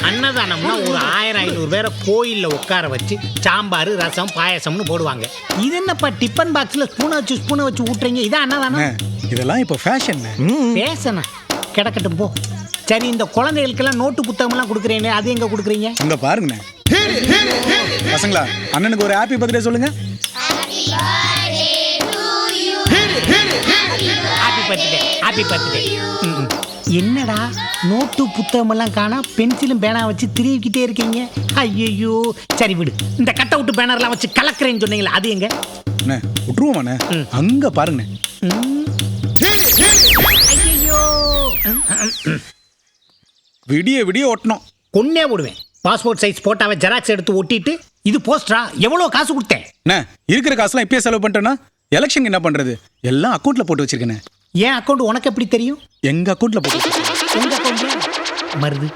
அன்னதானம்னா ஒரு 1000-500 பேரை கோயில்ல உட்கார வச்சு சாம்பார் ரசம் பாயசம்னு போடுவாங்க. இது என்னப்பா டிஃபன் பாக்ஸ்ல ஸ்பூனை வச்சு ஊட்டுறீங்க? இதான் அன்னதானம்? இதெல்லாம் இப்போ ஃபேஷன். பேசனா கிடக்கட்டும் போ. சரி இந்த குழந்தைகளுக்கெல்லாம் நோட்டு புத்தகம் எல்லாம் கொடுக்குறேன்னு அது எங்க கொடுக்குறீங்க? அங்க பாருங்க. பசங்களா அண்ணனுக்கு ஒரு ஹாப்பி பர்த்டே சொல்லுங்க. Happy birthday. என்னடா நோட்டு புத்தகம் எல்லாம் காணா, பென்சிலும் பேனா வச்சு திரிவிக்கிட்டே இருக்கீங்க. ஐயோ சரி விடு. இந்த கட் அவுட் பேனர்லாம் வச்சு கலக்குறேன்னு சொன்னீங்களா அது எங்க? விட்டுருவோமாண்ணே அங்க பாருங்க. ஐயோ விடிய ஒட்டணும். கொன்னே போடுவேன். பாஸ்போர்ட் சைஸ் போட்டாவை ஜெராக்ஸ் எடுத்து ஒட்டிட்டு இது போஸ்டரா? எவ்வளவு காசு கொடுத்தேன்? இருக்கிற காசுலாம் இப்பயே செலவு பண்ணிட்டேன்னா எலெக்ஷன் என்ன பண்றது? எல்லாம் அக்கௌண்ட்ல போட்டு வச்சிருக்கேன். ஏன் அக்கௌண்ட் உனக்கு எப்படி தெரியும்? எங்க அக்கௌண்ட்ல போட்டு. உங்க அக்கௌண்ட்ல மருது.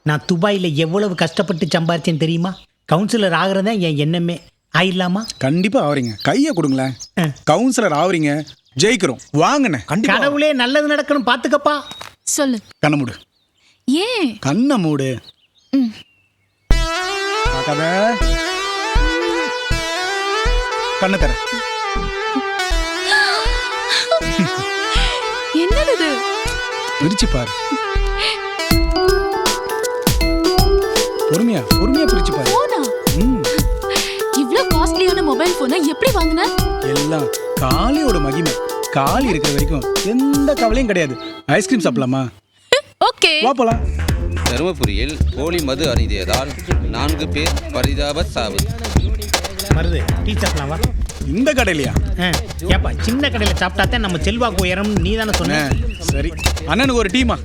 நான் துபாயில எவ்வளவு கஷ்டப்பட்டு சம்பாரிச்சேன்னு தெரியுமா? கவுன்சிலர் ஆகுறதா என் எண்ணமே. ஆயிடலாமா? கண்டிப்பா ஆவறீங்க. கையை கொடுங்களேன். கவுன்சிலர் ஆவறீங்க, ஜெயிக்கிறோம். வாங்கண்ணே. கடவுளே நல்லது நடக்கணும் பாத்துக்கப்பா. சொல்லு. கண்ண மூடு. ஏன் கண்ண மூடு? பார்க்காத. கண்ண தர. என்னது இது? பிரிச்சு பாரு. பொறுமையா பிரிச்சு பாரு. மொபைல் போனை எப்படி வாங்குன? எல்லாம் காளியோட மகிமை. காளி இருக்கிற வரைக்கும் எந்த கவலையும் கிடையாது. ஐஸ்கிரீம் சாப்பிடலாமா? ஓகே, வா போலாம். தருமபுரியில் போலி மது அருந்தியதால் 4 பேர் பரிதாப சாவு. மருது டீ சாப்பிடலாம் வா. இந்த கடையிலையா? ஏப்பா சின்ன கடையில் சாப்பிட்டா தான் நம்ம செல்வாக்கு உயரம், நீ தானே சொன்ன. சரி, அண்ணனுக்கு ஒரு டீமா.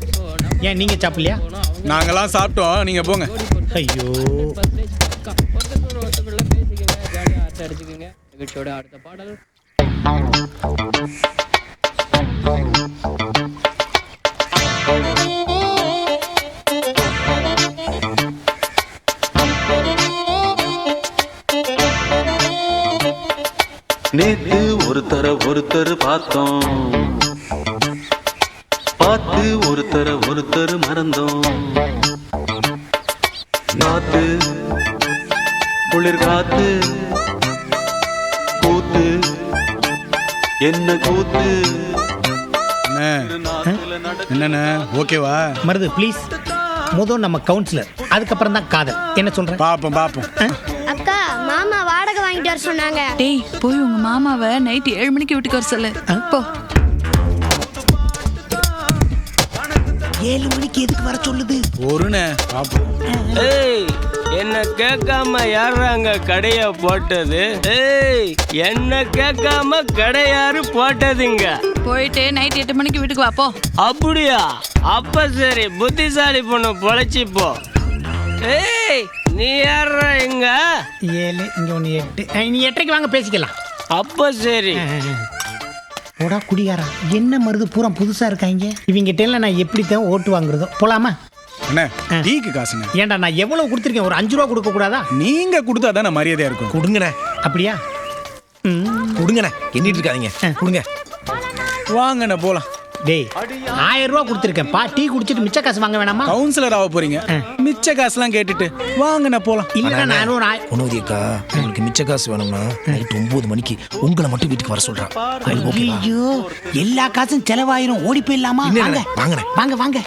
ஏன் நீங்க சாப்பிடலையா? நாங்கெல்லாம் சாப்பிட்டோம், நீங்க போங்க. ஐயோ, அடுத்த பாடல். நேத்து ஒருத்தர் பார்த்தோம், பார்த்து ஒருத்தர் மறந்தோம். காத்து குளிர் காத்து கூத்து என்ன கூத்து. என்னண்ணே, ஓகேவா? மருது ப்ளீஸ், முதல் நம்ம கவுன்சிலர், அதுக்கப்புறம் தான் காதல். என்ன சொல்ற? பாப்போம். அக்கா, மாமா வாடகை வாங்கிட்டு வர சொன்னாங்க. டேய் போய் உங்க மாமாவை நைட் 7 மணிக்கு வீட்டுக்கு வர சொல்லு. போ. 7 மணிக்கு எதுக்கு வர சொல்லுது? ஒருண்ணே பாப்போம். ஏய், என்ன கேட்காம யாராங்க கடைய போட்டது? ஏய், என்ன கேட்காம கடை யாரு போட்டதுங்க? போயிட்டு நைட் 8 மணிக்கு வீட்டுக்கு வா போ. அப்படியா? அப்ப சரி, புத்திசாலி பொண்ணு பொழைச்சி போ. ஏய், நீ யாரா இங்க? 7 இங்க 1 8. நீ 8:30 வாங்க பேசிக்கலாம். அப்ப சரி. ஓடா குடிகாரா, என்ன மருது பூரா புதுசா இருக்காங்க. இவங்கிட்ட எல்லாம் நான் எப்படி தான் ஓட்டு வாங்குறதோ. போலாமா? அண்ணே, டீக்கு காசுங்க. ஏன்டா நான் எவ்வளவு கொடுத்துருக்கேன்? ஒரு 5 ரூபா கொடுக்க கூடாதா? நீங்க கொடுத்தாதான் நான் மரியாதையா இருக்கும். கொடுங்கண்ணே. அப்படியா? கொடுங்கண்ணே, எண்ணிட்டு இருக்காதீங்க. கொடுங்க. வாங்கண்ணே போலாம். டேய் 1000 ரூபா கொடுத்துருக்கேன் பா. டீ குடிச்சிட்டு மிச்ச காசு வாங்க வேணாமா? கவுன்சிலர் ஆக போறீங்க, மிச்ச காசுலாம் கேட்டுட்டு வாங்கண்ணே போலாம். இல்ல நான் ஒரு உணவுதி அக்கா, உங்களுக்கு மிச்ச காசு வேணும்னா நைட் 9 மணிக்கு உங்களை மட்டும் வீட்டுக்கு வர சொல்றேன். ஐயோ, எல்லா காசும் செலவாயிரும். ஓடி போயிடலாமா? வாங்கண்ணே. வாங்க.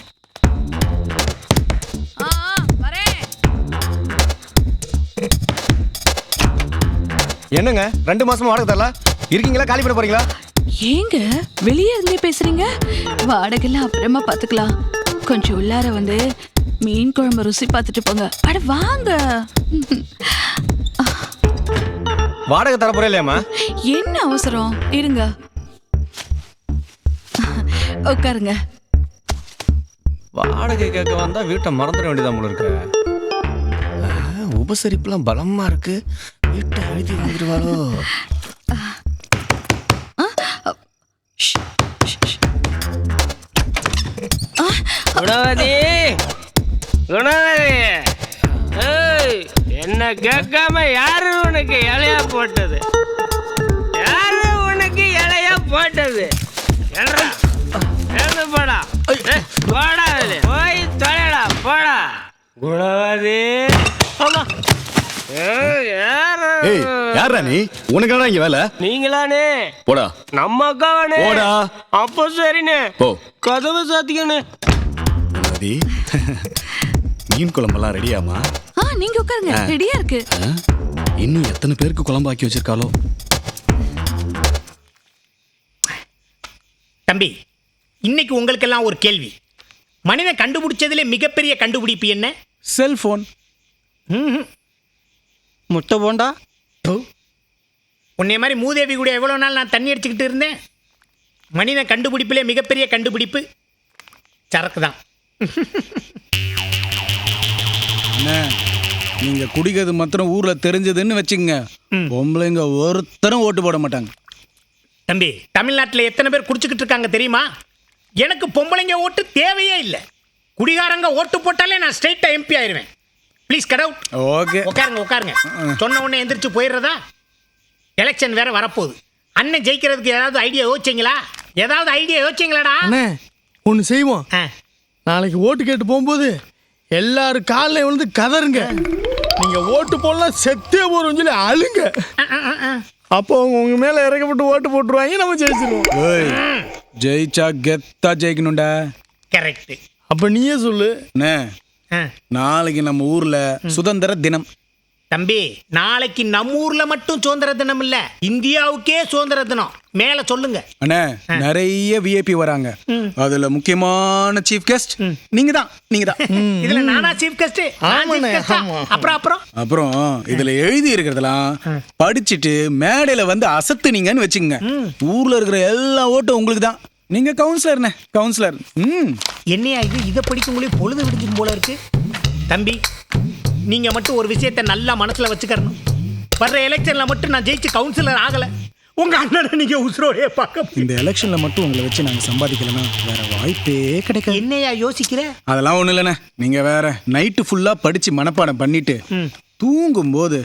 என்னங்க 2 மாசமா வாடகை தரல? இருக்கீங்களா, காலி பண்ண போறீங்களா? ஏங்க வெளியே இருந்தே பேசுறீங்க? வாடகைலாம் அப்புறமா பாத்துக்கலாம். கொஞ்சம் உள்ளார வந்து மீன் குழம்பு ருசி பார்த்துட்டு போங்க. அட வாங்க. வாடகை தர போறே இல்லையாமா? என்ன அவசரம்? இருங்க, உட்காருங்க. வாடகை கேட்க வந்தா வீட்டை மறந்துட வேண்டியதான் போல இருக்கு. உபசரிப்புலாம் பலமா இருக்கு. வீட்டை எழுதி வந்துடுவாரோ? குணவதி, ஏய், என்ன கேட்காம யாரு உனக்கு இலையா போட்டது? யாரு உனக்கு இலையா போட்டது? போடா போடா, போய் தொலைடா போடா. குணவதி, யாரா நீ? உனக்கான இங்க வேலை? நீங்களானே? போடா. நம்ம அக்காவானே? போடா. அப்போ சரிண்ணே, கதவு சாத்திக்கண்ணே. மீன் குழம்பெல்லாம் ரெடியாமா? நீங்க உட்காருங்க, ரெடியா இருக்கு. இன்னும் எத்தனை பேருக்கு குழம்பாக்கி வச்சிருக்காளோ? தம்பி, இன்னைக்கு உங்களுக்கெல்லாம் ஒரு கேள்வி. மனிதன் கண்டுபிடிச்சதுல மிகப்பெரிய கண்டுபிடிப்பு என்ன? செல்போன். முட்டை போண்டா. உன்னை மாதிரி மூதேவி கூட எவ்வளோ நாள் நான் தண்ணி அடிச்சுக்கிட்டு இருந்தேன். மனிதன் கண்டுபிடிப்பிலே மிகப்பெரிய கண்டுபிடிப்பு சரக்கு தான். நீங்க குடிக்கிறது மாத்திரம் ஊர்ல தெரிஞ்சதுன்னு வச்சுக்கங்க, பொம்பளைங்க ஒருத்தரும் ஓட்டு போட மாட்டாங்க. தம்பி, தமிழ்நாட்டில் எத்தனை பேர் குடிச்சுக்கிட்டு இருக்காங்க தெரியுமா? எனக்கு பொம்பளைங்க ஓட்டு தேவையே இல்லை. குடிகாரங்க ஓட்டு போட்டாலே நான் ஸ்ட்ரெயிட்டா எம்பி ஆயிடுவேன். Please cut out. ஓகே, உட்காருங்க. சொன்ன உடனே எந்திரிச்சு போயிடுறதா? எலெக்ஷன் வேற வரப்போகுது. அண்ணன் ஜெயிக்கிறதுக்கு ஏதாவது ஐடியா யோசிச்சிங்களாடா? அண்ணே, ஒன்று செய்வோம். நாளைக்கு ஓட்டு கேட்டு போகும்போது எல்லாரும் காலைல விழுந்து கதருங்க. நீங்க ஓட்டு போடலாம், செத்தே போறோம் சொல்லி அழுங்க. அப்போ உங்க மேல இறக்கப்பட்டு ஓட்டு போட்டுருவாங்க, நம்ம ஜெயிச்சிருவோம். ஜெயிச்சா கெத்தா ஜெயிக்கணும்டா. கரெக்ட். அப்ப நீயே சொல்லு. நாளைக்கு நம்ம ஊர்ல சுதந்திர தினம். தம்பி, நாளைக்கு நம்ம ஊர்ல மட்டும் சுதந்திர தினம் இல்ல, இந்தியாவுக்கே சுதந்திர தினம். மேல சொல்லுங்க. அண்ணே, நிறைய விஐபி வராங்க. அதுல முக்கியமான சீஃப் கெஸ்ட் நீங்க தான். இதுல நானா சீஃப் கெஸ்ட்? அப்புறம் இதுல எழுதி இருக்கிறதெல்லாம் படிச்சுட்டு மேடையில வந்து அசத்துனீங்கன்னு வச்சுங்க, ஊர்ல இருக்கிற எல்லா ஓட்டும் உங்களுக்கு தான். நீங்க கவுன்சிலர்ண்ணே, கவுன்சிலர். என்னையா இது? இதை படிக்கும்போது பொழுது விடிஞ்சும் போல இருக்கு. தம்பி, நீங்க மட்டும் ஒரு விஷயத்தை நல்லா மனசுல வச்சுக்கணும். வர்ற எலெக்ஷன்ல மட்டும் நான் ஜெயிச்சு கவுன்சிலர் ஆகல, உங்க அண்ணனை நீங்க உசுரோடே பார்க்க. இந்த எலெக்ஷன்ல மட்டும் உங்களை வச்சு நாங்க சம்பாதிக்கலன்னா வேற வாய்ப்பே கிடைக்காது. என்னையா யோசிக்கிற? அதெல்லாம் ஒண்ணு இல்லைண்ணே. நீங்க வேற நைட்டு ஃபுல்லா படிச்சு மனப்பாடம் பண்ணிட்டு தூங்கும் போது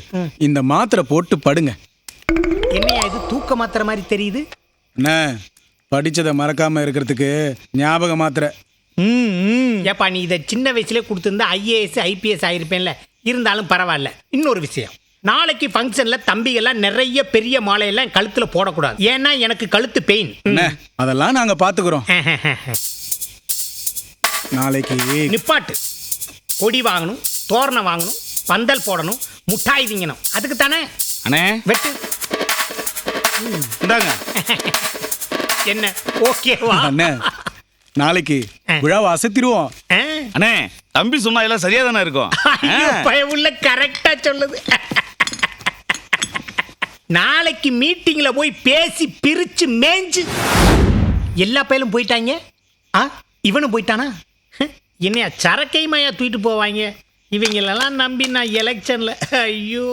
இந்த மாத்திரை போட்டு படுங்க. என்னையா இது தூக்க மாத்திரை மாதிரி தெரியுது? அண்ணே, படிச்சதை மறக்காம இருக்கிறதுக்கு ஞாபக மாத்திரை. ஏப்பா, நீ இதை சின்ன வயசுல கொடுத்துருந்தா IAS IPS ஆயிருப்பேன்ல. இருந்தாலும் பரவாயில்ல. இன்னொரு விஷயம், நாளைக்கு ஃபங்க்ஷன்ல தம்பிகள்லாம் நிறைய பெரிய மாலையெல்லாம் கழுத்துல போடக்கூடாது. ஏன்னா எனக்கு கழுத்து பெயின். அதெல்லாம் நாங்க பாத்துக்கிறோம். நாளைக்கு நிப்பாட்டு. கொடி வாங்கணும், தோரணம் வாங்கணும், பந்தல் போடணும், முட்டாய் திங்கணும். அதுக்கு தானே அண்ணே வெட்டு. இந்தாங்க. என்ன ஓகேவா? அண்ணே, நாளைக்கு விழாவை அசத்திடுவோம். அண்ணே, தம்பி சொன்னா எல்லாம் சரியா தானே இருக்கும். பயவுள்ள கரெக்டா சொல்லுது. நாளைக்கு மீட்டிங்ல போய் பேசி பிரிச்சு மேய்ஞ்சு எல்லா பயிலும் போயிட்டாங்க. இவனும் போயிட்டானா? என்னையா சரக்கைமையா தூக்கிட்டு போவாங்க இவங்களெல்லாம் நம்பி நான் எலெக்ஷன்ல. ஐயோ,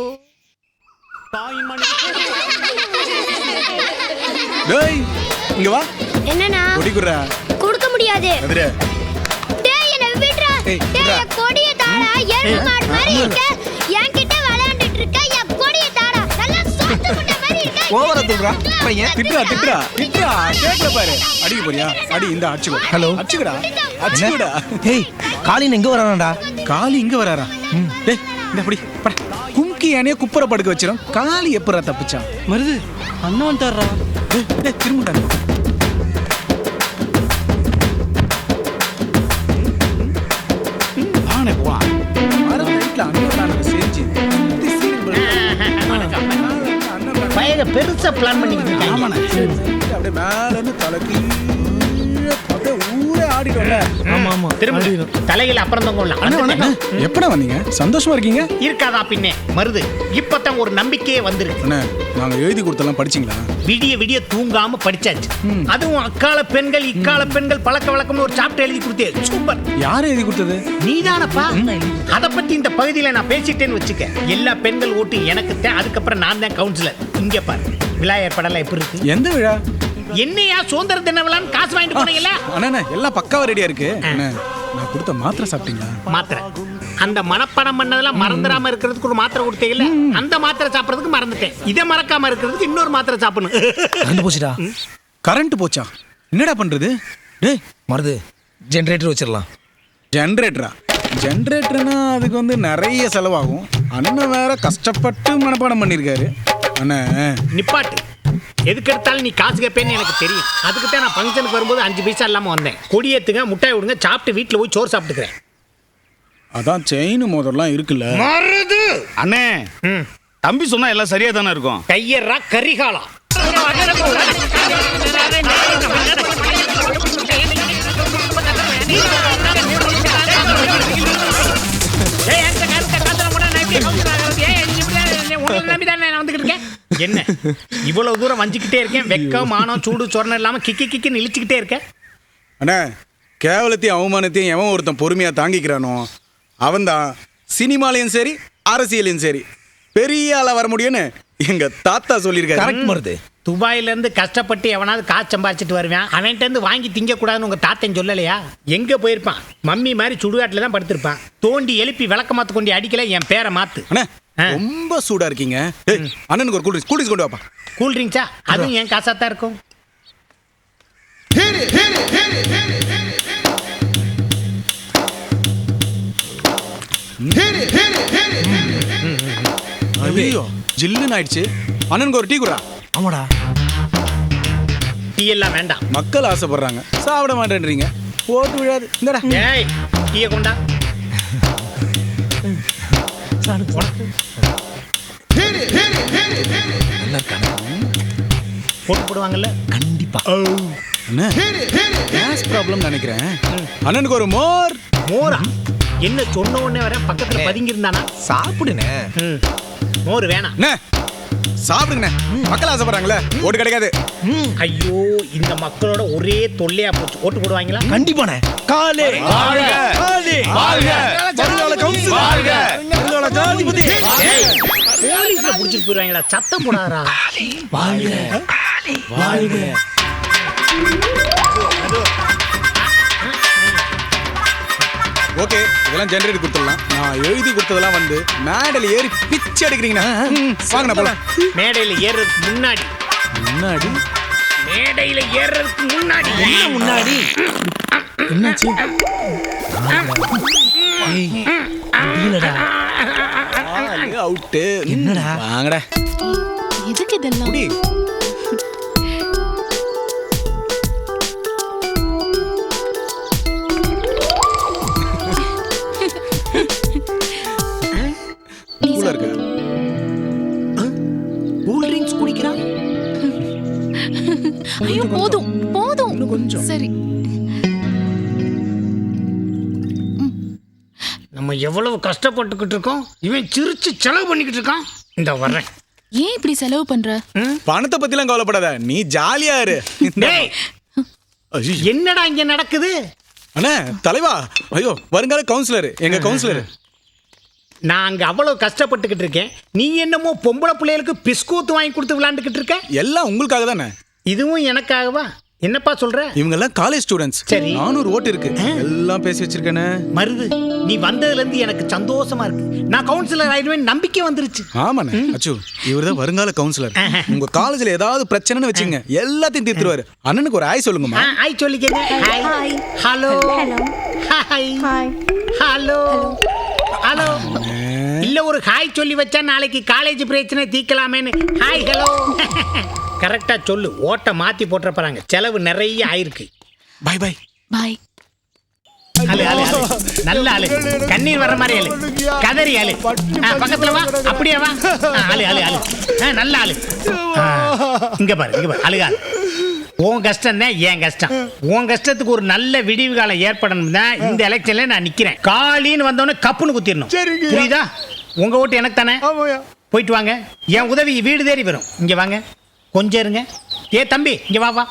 டேய் இங்க வா. என்னண்ணா? கொடி குடுறா. கொடுக்க முடியாது. எதிரே. டேய் என்ன விட்றா. டேய் கொடிய தாடா. எருமை மாடு மாதிரி இருக்க. என்கிட்ட விளையாண்டிட்டு இருக்க. என் கொடிய தாடா. நல்லா சோத்து முட்டை மாதிரி இருக்க. ஓவரா துல்றா. பையன் திட்றா. கேக்கல பாரு. அடிக்க போறியா? அடி. இந்த அடிச்சுக்கோ. ஹலோ. அடிச்சுடா. அடிச்சுடா. ஏய், காளின் எங்க வரானடா? காளி இங்க வராரா? டேய் இந்த அப்படி பட. கும்கி யானைய குப்புற படுக்க வச்சிரும். காளி எப்பறா தப்பிச்சா? மருது அண்ணன் வந்துட்டாரா? டேய் திரும்புடா. வாணே போ. மர ரைட்ல அண்ணன் செஞ்சு பயக பெருசா பிளான் பண்ணிக்கிட்டு இருக்காங்க. ஆமாண்ணே. அப்படியே மேல இருந்து தலைக்கு அப்படியே ஊரே ஆடிட்டோம்ல. ஆமா திரும்ப தலையில அப்புறம் தான் எப்படா வந்தீங்க? சந்தோஷமா இருக்கீங்க? இருக்காதா பின்னே மருது. இப்பதான் ஒரு நம்பிக்கையே வந்திருக்கு. அண்ணே, நாங்க எழுதி கொடுத்தெல்லாம் படிச்சீங்களா? விடிய விடிய தூங்காம படிச்சாச்சு. அதுவும் அக்கால பெண்கள் இக்கால பெண்கள் பழக்க வழக்கம்னு ஒரு சாப்டர் எழுதி கொடுத்தே. சூப்பர். யாரு எழுதி கொடுத்தது? நீதானப்பா. அத பத்தி இந்த பகுதியில நான் பேசிட்டேன்னு வச்சுக்க, எல்லா பெண்கள் ஓட்டு எனக்கு தான். அதுக்கப்புறம் நான் தான் கவுன்சிலர். இங்க பாரு, விழா ஏற்பாடெல்லாம் எப்படி இருக்கு? எந்த விழா? என்னையா சுதந்திர தின விழான்னு காசு வாங்கிட்டு போனீங்கல்ல? அண்ணா எல்லாம் பக்காவா ரெடியா இருக்கு. அண்ணா, நான் கொடுத்த மாத்திரை சாப்பிட்டீங்களா? மாத்திரை அந்த மனப்படம் பண்ணதெல்லாம் மறந்துடாம இருக்கிறதுக்கு ஒரு மாத்திரை கொடுத்தீங்கல்ல, அந்த மாத்திரை சாப்பிட்றதுக்கு மறந்துட்டேன். இதை மறக்காம இருக்கிறதுக்கு இன்னொரு மாத்திரை சாப்பிடணும். கரண்ட் போச்சுடா. கரண்ட் போச்சா? என்னடா பண்றது? டேய் மருது, ஜெனரேட்டர் வச்சிடலாம். ஜெனரேட்டரா? ஜெனரேட்டர்னா அதுக்கு வந்து நிறைய செலவாகும். அண்ணன் வேற கஷ்டப்பட்டு மனப்பாடம் பண்ணியிருக்காரு. அண்ணா நிப்பாட்டு. எதுக்கு எடுத்தாலும் நீ காசு கேட்பேன்னு எனக்கு தெரியும். அதுக்கு தான் நான் ஃபங்க்ஷனுக்கு வரும்போது 5 பைசா இல்லாமல் வந்தேன். கொடியேத்துங்க, முட்டாய் விடுங்க, சாப்பிட்டு வீட்டில் போய் சோறு சாப்பிட்டுக்கிறேன். அதான் செயின் மோதிரம்லாம் இருக்குல்ல. மருது அண்ணே, தம்பி சொன்னா எல்லாம் சரியா தானே இருக்கும். கையறா கரிகாலா. என்ன இவ்வளவு தூரம் வஞ்சிக்கிட்டே இருக்கேன்? வெக்கம் மானம் சூடு சொரணம் இல்லாம கிக்கி கிக்கின்னு இழிச்சுக்கிட்டே இருக்கேன். அண்ணா, கேவலத்தையும் அவமானத்தையும் எவன் ஒருத்தன் பொறுமையா தாங்கிக்கிறானோ அவன்தான் சினிமாலையும் சரி அரசியலையும் சரி பெரிய ஆளா வர முடியும்னு எங்க தாத்தா சொல்லியிருக்காரு. கரெக்ட் மருது. துபாயில இருந்து கஷ்டப்பட்டு எவனாவது காசு சம்பாதிச்சிட்டு வருவான். அவன்கிட்ட இருந்து வாங்கி திங்க கூடாதுன்னு உங்க தாத்தன் சொல்லலையா? எங்க போயிருப்பான்? மம்மி மாதிரி சுடுகாட்டுல தான் படுத்திருப்பான். தோண்டி எழுப்பி விளக்க மாத்து கொண்டு அடிக்கல என் பேரை மாத்து. அண்ணா ரொம்ப சூடா இருக்கீங்க. அண்ணனுக்கு ஒரு கூல்ட்ரிங்க்ஸ் கொண்டு வாப்பா. கூல்ட்ரிங்க்ஸா? அதுவும் என் காசா தான் இருக்கும். ஐயோ ஜில்லுன்னு ஆயிடுச்சு. அண்ணனுக்கு ஒரு டீ குடா. ஆமாடா. டீ எல்லாம் வேண்டாம். மக்கள் ஆசைப்படுறாங்க, சாப்பிட மாட்டேன்றீங்க. போட்டு விழாது. இந்தடா. ஏய், டீயை கொண்டா. போட்டு போடுவாங்கல்ல கண்டிப்பா. அண்ணே கேஸ் ப்ராப்ளம் நினைக்கிறேன். அண்ணனுக்கு ஒரு மோர். மோரா? என்ன சொன்ன உடனே வர பக்கத்துல பதுங்கி இருந்தானா? சாப்பிடுனே. மோர் வேணாம். அண்ணே சாப்பிடுங்கண்ணே. மக்கள் ஆசைப்படுறாங்களே, ஓட்டு கிடைக்காது. ஐயோ, இந்த மக்களோட ஒரே தொல்லையா போச்சு. ஓட்டு போடுவாங்களா? கண்டிப்பானே. காலே வாழ்க வாழ்க வருங்கால கவுன்சில் வாழ்க வருங்கால ஜனாதிபதி. போலீஸ்ல புடிச்சிட்டு போயிடுவாங்களா? சத்தம் போடாதடா. வாழ்க வாழ்க. ஓகே, இதெல்லாம் ஜெனரேட் கொடுத்துடலாம். நான் எழுதி கொடுத்ததெல்லாம் வந்து மேடையில் ஏறி பிச்சு எடுக்கிறீங்கண்ணா. வாங்கண்ணா போலாம். மேடையில ஏறதுக்கு முன்னாடி மேடையில ஏறதுக்கு முன்னாடி முன்னாடி என்னாச்சு? அவுட்டு. என்னடா? வாங்கடா. எதுக்கு இதெல்லாம்? கூலா இருக்கு. கூல் ட்ரிங்க்ஸ் குடிக்கிறான். ஐயோ போதும் போதும். கொஞ்சம் சரி. நம்ம எவ்வளவு கஷ்டப்பட்டுக்கிட்டு இருக்கோம். இவன் சிரிச்சு செலவு பண்ணிக்கிட்டு இருக்கான். இந்த வர்றேன். ஏன் இப்படி செலவு பண்ற? பணத்தை பத்திலாம் கவலைப்படாத, நீ ஜாலியா இரு. டேய், என்னடா இங்க நடக்குது? அண்ணே தலைவா, ஐயோ வருங்கால கவுன்சிலர், எங்க கவுன்சிலர். நான் அங்க அவ்வளவு கஷ்டப்பட்டுக்கிட்டு இருக்கேன். நீ என்னமோ பொம்பளை பிள்ளைகளுக்கு பிஸ்கூத்து வாங்கி கொடுத்து விளையாண்டுக்கிட்டு இருக்க. எல்லாம் உங்களுக்காக தானே. இதுவும் எனக்காகவா? என்னப்பா சொல்ற? இவங்க எல்லாம் காலேஜ் ஸ்டூடெண்ட்ஸ். சரி. 400 ஓட்டு இருக்கு. எல்லாம் பேசி வச்சிருக்கேனே. மருது, நீ வந்ததுல இருந்து எனக்கு சந்தோஷமா இருக்கு. நான் கவுன்சிலர் ஆயிடுவேன் நம்பிக்கை வந்துருச்சு. ஆமாண்ணே. அச்சு, இவர்தான் வருங்கால கவுன்சிலர். உங்க காலேஜ்ல ஏதாவது பிரச்சனைன்னு வச்சுங்க, எல்லாத்தையும் தீர்த்துருவாரு. அண்ணனுக்கு ஒரு ஆய் சொல்லுங்கம்மா. ஆய் சொல்லிக்கங்க. Hi. Hello. Hi. Hello. Hello. இல்ல ஒரு ஹாய் சொல்லி வச்சா நாளைக்கு காலேஜ் பிரச்சனை தீக்கலாமேன்னு. Hi hello. கரெக்டா சொல்லு. ஓட்ட மாத்தி போட்டுற போறாங்க. செலவு நிறைய ஆயிருக்கு. Bye bye bye. அலு அலு அலு. நல்ல அலு. கண்ணீர் வர்ற மாதிரி அலு. கதறி அலு. பக்கத்துல வா. அப்படியே வா. அலு அலு அலு. நல்ல அலு. இங்க பாரு இங்க பாரு. அழுகாது. உன் கஷ்டம் தான் என் கஷ்டம். உன் கஷ்டத்துக்கு ஒரு நல்ல விடிவு காலம் ஏற்படணும் தான் இந்த எலெக்ஷன்ல நான் நிக்கிறேன். காலின்னு வந்தோடனே கப்புன்னு குத்திடணும். புரியுதா? உங்க ஓட்டு எனக்கு தானே. போயிட்டு வாங்க. என் உதவி வீடு தேடி வரும். இங்க வாங்க, கொஞ்சம் இருங்க. ஏ தம்பி, இங்க வா வா.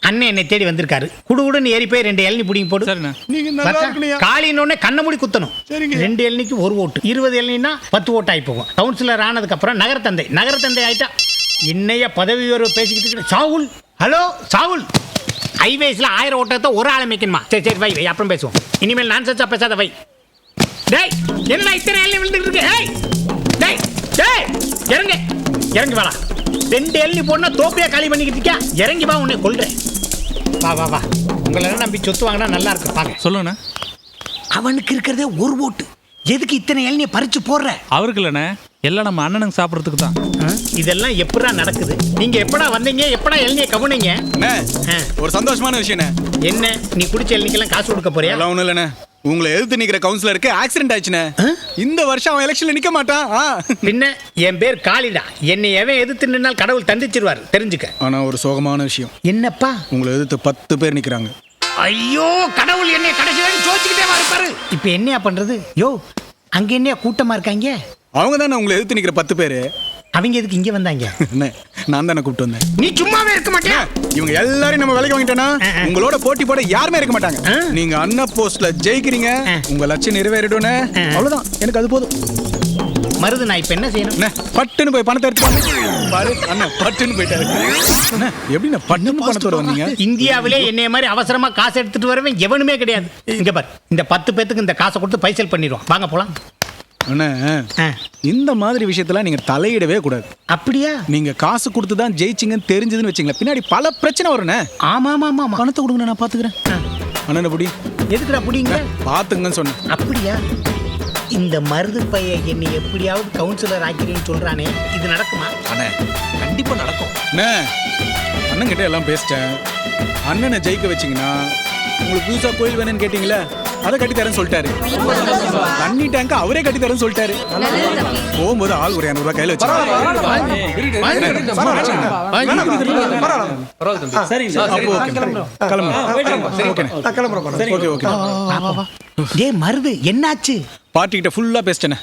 அண்ணன் என்னை தேடி வந்திருக்காரு. குடுகுடுன்னு ஏறி போய் 2 இளநீ பிடிங்க போடு. காலினோடனே கண்ணை மூடி குத்தணும். 2 இளநிக்கு 1 ஓட்டு. 20 இளநினா 10 ஓட்டு ஆகி போகும். கவுன்சிலர் ஆனதுக்கு அப்புறம் நகரத்தந்தை ஆயிட்டா. என்னைய பதவி உயர்வு பேசிக்கிட்டு சாவுல். ஹலோ சாவுல், ஹைவேஸ்ல 1000 ஓட்டத்தை ஒரு ஆள் அமைக்கணுமா? சரி சரி வை வை, அப்புறம் பேசுவோம். இனிமேல் நான் சச்சா பேசாத வை. டேய், என்னடா இத்தனை இளநீ விழுந்துட்டு இருக்கு? டேய் டேய், இறங்க இறங்கி வாடா. 2 இளநீ போனா தோப்பியா காலி பண்ணிக்கிட்டு இருக்கியா? இறங்கி வா, உன்னை கொல்றேன். வா வா வா. உங்களை நம்பி சொத்து வாங்கினா நல்லா இருக்கும். பாங்க சொல்லுண்ணே. அவனுக்கு இருக்கிறதே 1 ஓட்டு. எதுக்கு இத்தனை இளநியை பறிச்சு போடுற? அவருக்கு இல்லைண்ணே, எல்லாம் நம்ம அண்ணனுக்கு சாப்பிட்றதுக்கு தான். இதெல்லாம் எப்படா நடக்குது? நீங்க எப்படா வந்தீங்க? எப்படா இளநியை கவுனீங்க? ஒரு சந்தோஷமான விஷயம். என்ன, நீ குடிச்ச இளநிக்கெல்லாம் காசு கொடுக்க போறியா? எல்லாம் ஒண்ணும் இல்லைண்ணே. உங்களை எதிர்த்து நிக்கிற கவுன்சிலருக்கு ஆக்சிடென்ட் ஆயிடுச்சுண்ணே. இந்த வருஷம் அவன் எலெக்ஷன்ல நிக்க மாட்டான். பின்ன என் பேர் காளிடா. என்னை எவன் எதிர்த்து நின்னால் கடவுள் தண்டிச்சிருவாரு, தெரிஞ்சுக்க. ஆனா ஒரு சோகமான விஷயம். என்னப்பா? உங்களை எதிர்த்து 10 பேர் நிக்கிறாங்க. ஐயோ, கடவுள் என்னை கடைசி வரைக்கும் சோச்சிக்கிட்டே இருப்பாரு. இப்ப என்னையா பண்றது? யோ, அங்க என்னையா கூட்டமா இருக்காங்க? அவங்க தானே உங்களை எதிர்த்து நிக்கிற 10 பேரு. அவங்க எதுக்கு இங்க வந்தாங்க? நான் தானே கூப்பிட்டு வந்தேன். நீ சும்மாவே இருக்க மாட்டியா? இவங்க எல்லாரும் நம்ம வேலைக்கு வாங்கிட்டோம்னா உங்களோட போட்டி போட யாருமே இருக்க மாட்டாங்க. நீங்க அண்ணன் போஸ்ட்ல ஜெயிக்கிறீங்க, உங்க லட்சியம் நிறைவேறிடும்னு. அவ்வளவுதான், எனக்கு அது போதும். மருது, நான் இப்ப என்ன செய்யணும்? பட்டுன்னு போய் பணத்தை எடுத்துட்டு பாரு. அண்ணன் பட்டுன்னு போயிட்டாரு. எப்படின்னா பட்டுன்னு பணத்தோட வந்தீங்க? இந்தியாவிலே என்னைய மாதிரி அவசரமா காசு எடுத்துட்டு வரவே எவனுமே கிடையாது. இங்க பாரு, இந்த 10 பேத்துக்கு இந்த காசை கொடுத்து பைசல் பண்ணிடுவோம். வாங்க போலாம். அண்ணா, இந்த மாதிரி விஷயத்துல நீங்க தலையிடவே கூடாது. அப்படியா? நீங்க காசு கொடுத்து தான் ஜெயிச்சிங்கன்னு தெரிஞ்சதுன்னு வச்சுங்களேன், பின்னாடி பல பிரச்சனை வரும்ண்ணே. ஆமா ஆமா ஆமா. பணத்தை கொடுங்க, நான் பாத்துக்கிறேன். அண்ணன் புடி. எதுக்குடா புடிங்க? பாத்துங்கன்னு சொன்னேன். அப்படியா? இந்த மருது பையன் என்னை எப்படியாவது கவுன்சிலர் ஆக்கிறேன்னு சொல்றானே, இது நடக்குமா? அண்ணே, கண்டிப்பா நடக்கும். அண்ணன் கிட்ட எல்லாம் பேசிட்டேன். அண்ணனை ஜெயிக்க வச்சிங்கன்னா உங்களுக்கு புதுசா கோயில் வேணும்னு கேட்டீங்களா, அதை கட்டி தரேன்னு சொல்லிட்டாரு. தண்ணி டேங்க அவரே கட்டி தரேன்னு சொல்லிட்டாரு. போகும்போது ஆள் ஒரு 200 ரூபாய் கையில வச்சு மருது என்னாச்சு? பார்ட்டி கிட்ட ஃபுல்லா பேசிட்டேன்,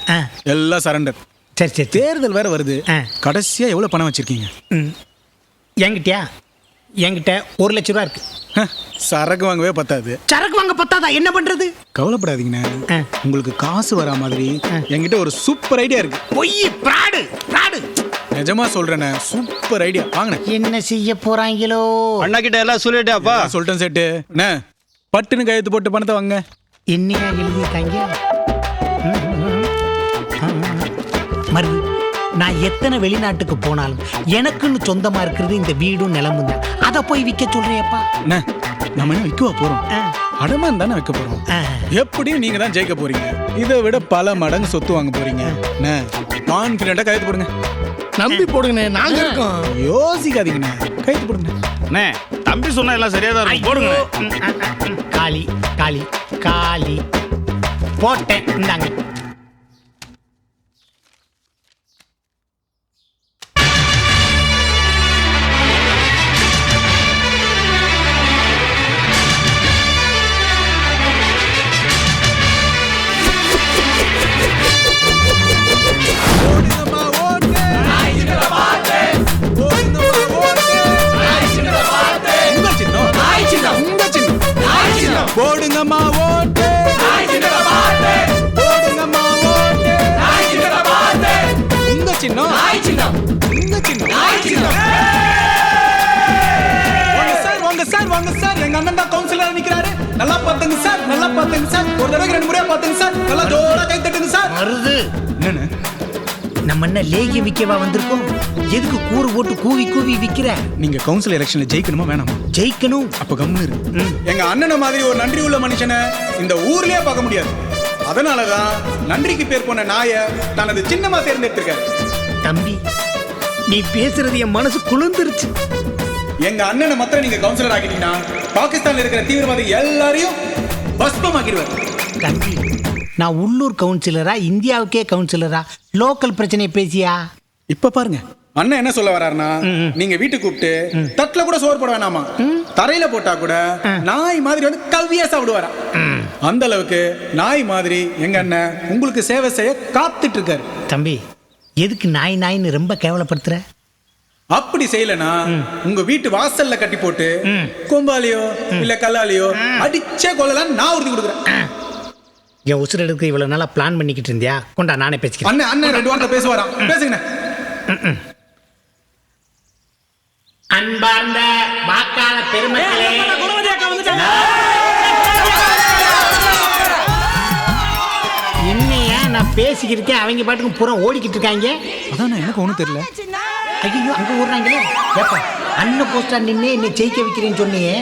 எல்லாம் சரண்டர். சரி சரி, தேர்தல் வேற வருது. கடைசியா எவ்வளவு பணம் வச்சிருக்கீங்க? என்கிட்டயா? என்கிட்ட 1 லட்சம் ரூபா இருக்கு. சரக்கு வாங்கவே பத்தாது. சரக்கு வாங்க பத்தாதா? என்ன பண்றது? கவலைப்படாதீங்கண்ணே, உங்களுக்கு காசு வரா மாதிரி என்கிட்ட ஒரு சூப்பர் ஐடியா இருக்கு. பொய், பிராடு பிராடு. நிஜமா சொல்றேனே, சூப்பர் ஐடியா. வாங்கண்ணே. என்ன செய்ய போறாங்களோ? அண்ணா கிட்ட எல்லாம் சொல்லிட்டேப்பா. சொல்லிட்டேன் சேட்டு. அண்ணே, பட்டுன்னு கையெழுத்து போட்டு பணத்தை வாங்க. என்னையா எழுதியிருக்காங்க? மருது, நான் எத்தனை வெளிநாட்டுக்கு போனாலும் எனக்குன்னு சொந்தமா இருக்கிறது இந்த வீடும் நிலமும் தான். அதை போய் விற்க சொல்றேப்பா. நம்ம என்ன விற்கவா போறோம்? அடமான் தானே வைக்க போறோம். எப்படியும் நீங்க தான் ஜெயிக்க போறீங்க. இதை விட பல மடங்கு சொத்து வாங்க போறீங்க. கான்பிடண்டா கையெழுத்து போடுங்க. நம்பி போடுங்கண்ணே, நாங்க இருக்கோம். யோசிக்காதீங்கண்ணே, கையெழுத்து போடுங்க. அண்ணே, தம்பி சொன்னா எல்லாம் சரியா தான் இருக்கும். போடுங்க. காளி காளி காளி போட்டேன். இந்தாங்க. போடுங்கம்மா ஓட்டு, போடுங்கம்மா ஓட்டு, உங்க சின்னம், உங்க சின்னம். வாங்க சார், வாங்க சார், எங்க அண்ணன் தான் கவுன்சிலரா நிக்கிறாரு. நல்லா பாத்துங்க சார், நல்லா பாத்துங்க சார். ஒரு தடவை 2 முறையா பாத்துங்க சார். நல்லா ஜோரா கை தட்டுங்க சார். மருது, என்னன்னு நம்ம என்ன லேகிய விக்கவா வந்திருக்கோம்? எதுக்கு கூறு போட்டு கூவி கூவி விக்கிற? நீங்க கவுன்சில் எலெக்ஷன்ல ஜெயிக்கணுமா வேணாமா? ஜெயிக்கணும். அப்ப கம்முனு இரு. எங்க அண்ணனை மாதிரி ஒரு நன்றி உள்ள மனுஷனை இந்த ஊர்லயே பார்க்க முடியாது. அதனாலதான் நன்றிக்கு பேர் போன நாய தனது சின்னமா தேர்ந்தெடுத்திருக்காரு. தம்பி, நீ பேசுறது என் மனசு குளிர்ந்துருச்சு. எங்க அண்ணனை மாத்திரம் நீங்க கவுன்சிலர் ஆக்கிட்டீங்கன்னா பாகிஸ்தான்ல இருக்கிற தீவிரவாதி எல்லாரையும் பஸ்பமாக்கிடுவார். தம்பி, நான் உள்ளூர் கவுன்சிலரா, இந்தியாவுக்கே கவுன்சிலரா? லோக்கல் பிரச்சனையை பேசியா? இப்ப பாருங்க, அண்ணன் என்ன சொல்ல வர்றாருன்னா, நீங்க வீட்டுக்கு கூப்பிட்டு தட்டுல கூட சோறு போட வேணாமா, தரையில போட்டா கூட நாய் மாதிரி வந்து கவ்வியா சாப்பிடுவாரா. அந்த அளவுக்கு நாய் மாதிரி எங்க அண்ணன் உங்களுக்கு சேவை செய்ய காத்துட்டு இருக்காரு. தம்பி, எதுக்கு நாய் நாயின்னு ரொம்ப கேவலப்படுத்துற? அப்படி செய்யலனா உங்க வீட்டு வாசல்ல கட்டி போட்டு கொம்பாலியோ இல்ல கல்லாலியோ அடிச்சே கொள்ளலாம் நான் உறுதி கொடுக்குறேன். என் உசுர எடுக்க இவ்வளவு நாளா பிளான் பண்ணிக்கிட்டு இருந்தியா? கொண்டா, நானே பேசிக்கிறேன். அண்ணன் அண்ணன் 2 வார்த்தை பேசுவாராம், பேசுங்க. அன்பார்ந்த வாக்காள பெருமக்களே, என்னையா நான் பேசிக்கிட்டு இருக்கேன், அவங்க பாட்டுக்கு புறம் ஓடிக்கிட்டு இருக்காங்க. அதான் எனக்கு ஒன்றும் தெரியல. ஐயோ, அங்க ஓடுறாங்களே. அண்ணன் போஸ்டா நின்று என்னை ஜெயிக்க வைக்கிறேன்னு சொன்னியே,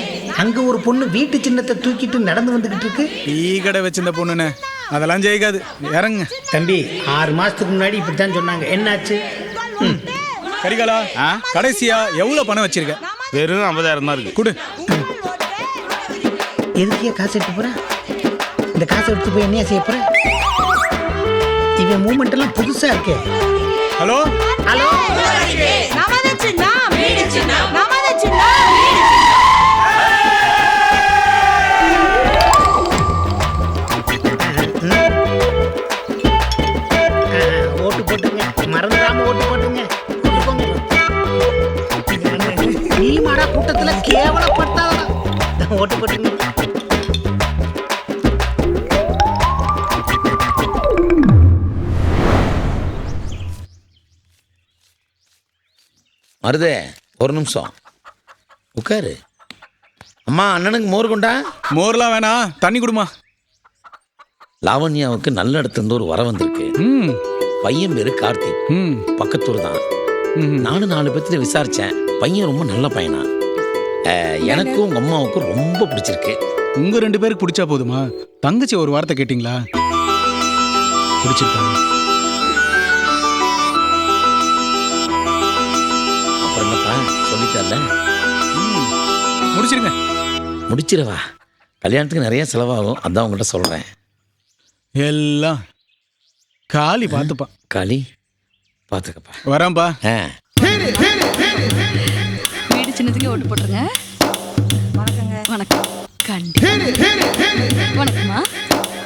அங்க ஒரு பொண்ணு வீட்டு சின்னத்தை தூக்கிட்டு நடந்து வந்துகிட்டு இருக்கு. டீ கடை வச்சிருந்த பொண்ணுன்னு அதெல்லாம் ஜெயிக்காது, இறங்க. தம்பி, 6 மாசத்துக்கு முன்னாடி இப்படித்தான் சொன்னாங்க. என்னாச்சு? கரிகாலா, கடைசியா எவ்வளவு பணம் வச்சிருக்க? வெறும் 50,000 தான் இருக்கு. கொடு. எதுக்கே காசு எடுத்து போற? இந்த காசை எடுத்து போய் என்னையா செய்ய போற? இவன் மூமெண்ட் எல்லாம் புதுசா இருக்கு. ஹலோ ஹலோ, ஓட்டு போட்டுங்க, மறந்துடாம ஓட்டு போட்டுங்க. நீ மாடா கூட்டத்துல கேவலப்பட்டாதா? ஓட்டு போட்டுங்க. மருதே, ஒரு நிமிஷம் உட்காரு. அம்மா, அண்ணனுக்கு மோர் கொண்டா. மோர்லாம் வேணாம், தண்ணி கொடுமா. லாவண்யாவுக்கு நல்ல இடத்துல இருந்து ஒரு வர வந்திருக்கு. பையன் பேரு கார்த்திக், பக்கத்தூர் தான். நானும் 4 பேர்த்துல விசாரிச்சேன். பையன் ரொம்ப நல்ல பையனா. எனக்கும் உங்க அம்மாவுக்கும் ரொம்ப பிடிச்சிருக்கு. உங்க 2 பேருக்கு பிடிச்சா போதுமா? தங்கச்சி ஒரு வார்த்தை கேட்டீங்களா? பிடிச்சிருக்காங்க. அப்புறம் என்னப்பா சொல்லிட்டல்ல, முடிச்சிருங்க. முடிச்சிடவா? கல்யாணத்துக்கு நிறைய செலவாகும், அதான் உங்கள்கிட்ட சொல்கிறேன். எல்லாம் காளி பார்த்துப்பா. காளி பார்த்துக்கப்பா. வரேன்ப்பா. வீடு சின்னதுக்கே ஓட்டு போட்டுருங்க. வணக்கம். வணக்கம்மா.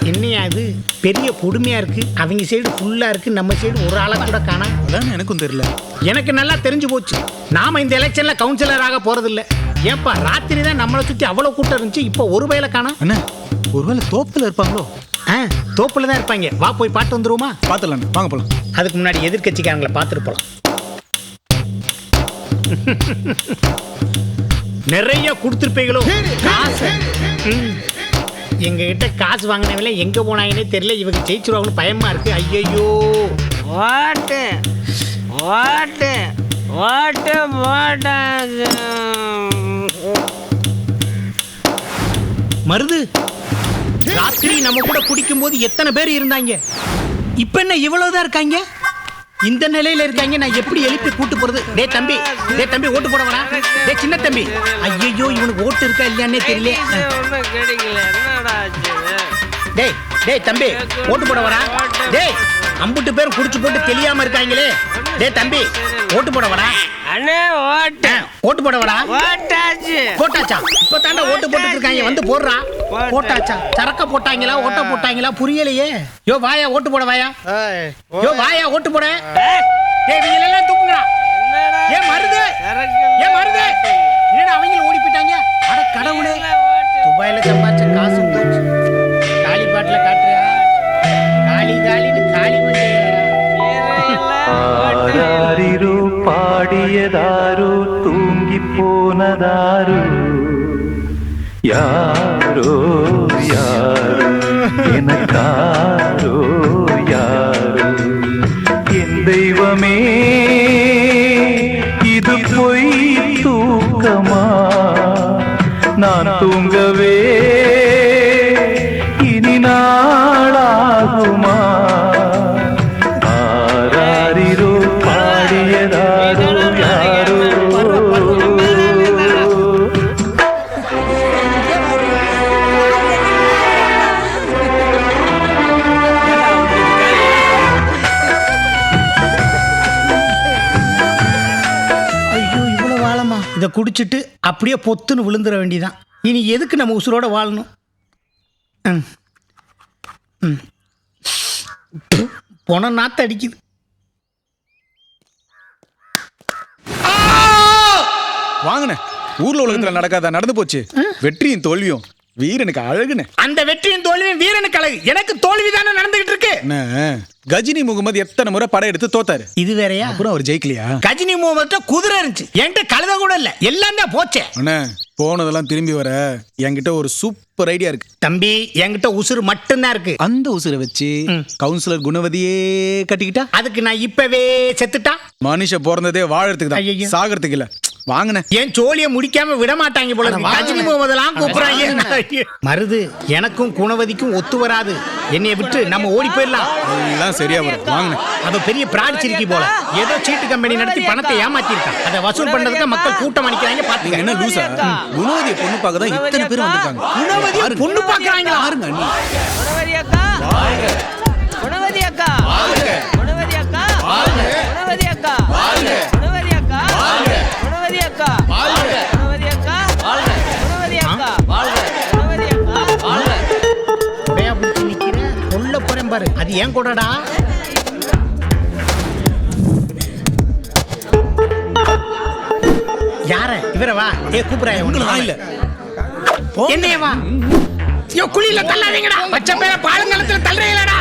என்னையா அது பெரிய கொடுமையா இருக்கு. அவங்க சைடு ஃபுல்லா இருக்கு, நம்ம சைடு ஒரு ஆளை கூட காணா. அதான் எனக்கும் தெரியல. எனக்கு நல்லா தெரிஞ்சு போச்சு. நாம இந்த எலெக்ஷன்ல கவுன்சிலராக போறது இல்ல. ஏப்பா ராத்திரி தான் நம்மளை சுத்தி அவ்வளவு கூட்டம் இருந்துச்சு, இப்போ ஒரு வேளை காணா. அண்ணா ஒருவேளை தோப்புல இருப்பாங்களோ? தோப்புல தான் இருப்பாங்க. வா போய் பாட்டு வந்துருவோமா? பாத்துலாம், வாங்க போலாம். அதுக்கு முன்னாடி எதிர்கட்சிக்காரங்களை பார்த்துட்டு போலாம். நிறைய கொடுத்துருப்பீங்களோ காசு. எங்க கிட்ட காசு வாங்கினவில்லை எங்க போனாங்கன்னே தெரியல. இவங்க ஜெயிச்சிருவாங்கன்னு பயமா இருக்கு. ஐயோ வாட்டு வாட்டு வாட்டு வாட்டாது மருது. ராத்திரி நம்ம கூட குடிக்கும் போது எத்தனை பேர் இருந்தாங்க, இப்ப என்ன இவ்வளவுதான் இருக்காங்க? இந்த நிலையில இருக்காங்க. நான் எப்படி எழுப்பி கூட்டு போறது? டே தம்பி, டே தம்பி ஓட்டு போட வரா. டே சின்ன தம்பி. ஐயோ இவனுக்கு ஓட்டு இருக்கா இல்லையானே தெரியல. டேய் டேய் தம்பி ஓட்டு போட வரா. டேய் அம்புட்டு பேரும் குடிச்சு போட்டு தெரியாம இருக்காங்களே. டே தம்பி ஓட்டு போட வரா. அண்ணே ஓட்டு ஓட்டு போட வரா. போட்டாச்சு. போட்டாச்சா? இப்ப தாண்டா ஓட்டு போட்டுட்டு இருக்காங்க, வந்து போடுறா. போட்டாச்சா? சரக்க போட்டாங்களா ஓட்ட போட்டாங்களா புரியலையே. யோ வாயா ஓட்டு போட வாயா. யோ வாயா ஓட்டு போட. டேய் இவங்க எல்லாம் தூக்குங்கடா. ஏன் மருது? ஏன் மருது? என்னடா அவங்க ஓடி போயிட்டாங்க? அட கடவுளே, துபாயில சம்பாதிச்ச காசு போச்சு. காலி பாட்டுல காட்டுறியா? காலி காலின்னு காலி ஆராரிரோ பாடியதாரோ தூங்கி போனதாரோ யாரோ யாரோ எனக்காரோ யாரோ என் தெய்வமே இது பொய் தூக்கமா நான் தூங்கவே இனி நாளாகுமா ஆராரிரோ பாடியதாரோ யாரோ இதை குடிச்சிட்டு அப்படியே பொத்துன்னு விழுந்துட வேண்டியதான். இனி எதுக்கு நம்ம உசுரோட வாழணும்? பொண நாத்து அடிக்குது. வாங்கண்ணே, ஊர்ல உலகத்துல நடக்காத நடந்து போச்சு. வெற்றியும் தோல்வியும் வீரனுக்கு அழகுன்னு. அந்த வெற்றியும் தோல்வியும் வீரனுக்கு அழகு. எனக்கு தோல்வி தானே நடந்துகிட்டு இருக்கு. கஜினி முகமது எத்தனை முறை படம் எடுத்து தோத்தாரு. இது வேறயா? அப்புறம் அவர் ஜெயிக்கலையா? கஜினி முகமது குதிரை இருந்துச்சு, என்கிட்ட கழுத கூட இல்ல. எல்லாம் தான் போச்சே. அண்ணே போனதெல்லாம் திரும்பி வர என்கிட்ட ஒரு சூப்பர் ஐடியா இருக்கு. தம்பி என்கிட்ட உசுறு மட்டும்தான் இருக்கு. அந்த உசுரை வச்சு கவுன்சிலர் குணவதியே கட்டிக்கிட்டா அதுக்கு நான் இப்பவே செத்துட்டா. மனுஷ பிறந்ததே வாழறதுக்கு தான், சாகிறதுக்கு இல்ல. வாங்கண்ணே. ஏன் சோழிய முடிக்காம விட மாட்டாங்க போல. கஜினி முகமதுலாம் கூப்பிடுறாங்க. மருது எனக்கும் குணவதிக்கும் ஒத்து வராது. என்னைய விட்டு நம்ம ஓடி போயிடலாம். எல்லாம் சரியா வரும். வாங்கண்ணே. அது பெரிய பிராட் சிரிக்கி போல. ஏதோ சீட்டு கம்பெனி நடத்தி பணத்தை ஏமாத்தி இருக்கான். அதை வசூல் பண்றதுக்கு மக்கள் கூட்டம் அணிக்கிறாங்க. பாத்தீங்க என்ன லூசா? குணவதியை பொண்ணு பார்க்க தான் இத்தனை பேர் வந்திருக்காங்க. குணவதியை பொண்ணு பார்க்கறாங்களா? பாருங்க அண்ணி. குணவதி அக்கா வாங்க. குணவதி அக்கா வாங்க. குணவதி அக்கா வாங்க. குணவதி அக்கா வாங்க. குணவதி அக்கா வாங்க. குணவதி அக்கா வாங்க. குணவதி அக்கா வாங்க. குணவதி அக்கா வாங்க. குணவதி அக்கா வாங்க. உடையா புடிச்சு நிக்கிற கொல்ல போறேன் பாரு. அது ஏன் கூடடா? யார இவர வா. கூப்பிடுறாங்க. ஒண்ணும் இல்ல. என்னைய வா. யோ குளியில தள்ளாதீங்கடா. பச்சை பேர பாலங்கலத்துல தள்ளுறீங்களடா.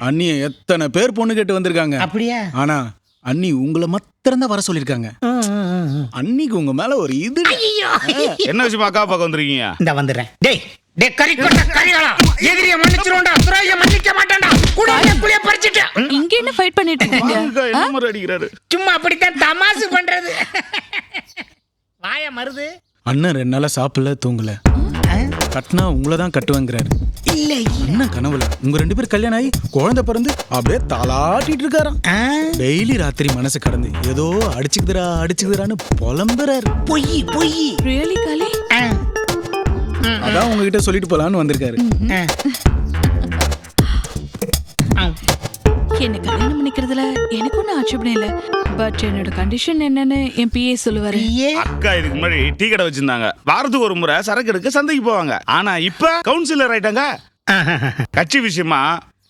அண்ணிய எத்தனை பேர் பொண்ணு கேட்டு வந்திருக்காங்க. அப்படியே? ஆனா அண்ணி உங்களை மாத்திரம் தான் வர சொல்லிருக்காங்க. அன்னிக்கு உங்க மேல ஒரு இது. என்ன விஷயமா அக்கா பார்க்க வந்திருக்கீங்க? இந்த வந்துடுறேன். டேய் டேய் கறி கொட்ட கறிகளா. எதிரிய மன்னிச்சிரோண்டா. துரைய மன்னிக்க மாட்டான்டா. குடிய புளிய பறிச்சிட்டு. இங்க என்ன ஃபைட் பண்ணிட்டு இருக்கீங்க? என்ன மாதிரி அடிக்கிறாரு? சும்மா அப்படித்தான் தமாசு பண்றது. வாய மருது. அண்ணன் 2 நாளா சாப்பிடல தூங்கல. கட்டினா உங்களை தான் கட்டுவாங்கிறாரு. இல்ல என்ன கனவுல உங்க 2 பேர் கல்யாணம் ஆகி குழந்தை பிறந்து அப்படியே தாளாட்டிட்டு இருக்காராம். டெய்லி ராத்திரி மனசு கடந்து ஏதோ அடிச்சுக்குதுரான்னு புலம்புறாரு. பொய் பொய். ரியலி காலி? அதான் உங்ககிட்ட சொல்லிட்டு போலான்னு வந்திருக்காரு. என்ன கல்யாணம் பண்ணிக்கிறதுல எனக்கு ஒன்றும் ஆட்சேபனை இல்லை. பட் என்னோட கண்டிஷன் என்னன்னு என் பிஏ சொல்லுவாரு. அக்கா இதுக்கு முன்னாடி டீ கடை வச்சிருந்தாங்க. வாரத்துக்கு ஒரு முறை சரக்கு எடுக்க சந்தைக்கு போவாங்க. ஆனா இப்ப கவுன்சிலர் ஆயிட்டாங்க. கட்சி விஷயமா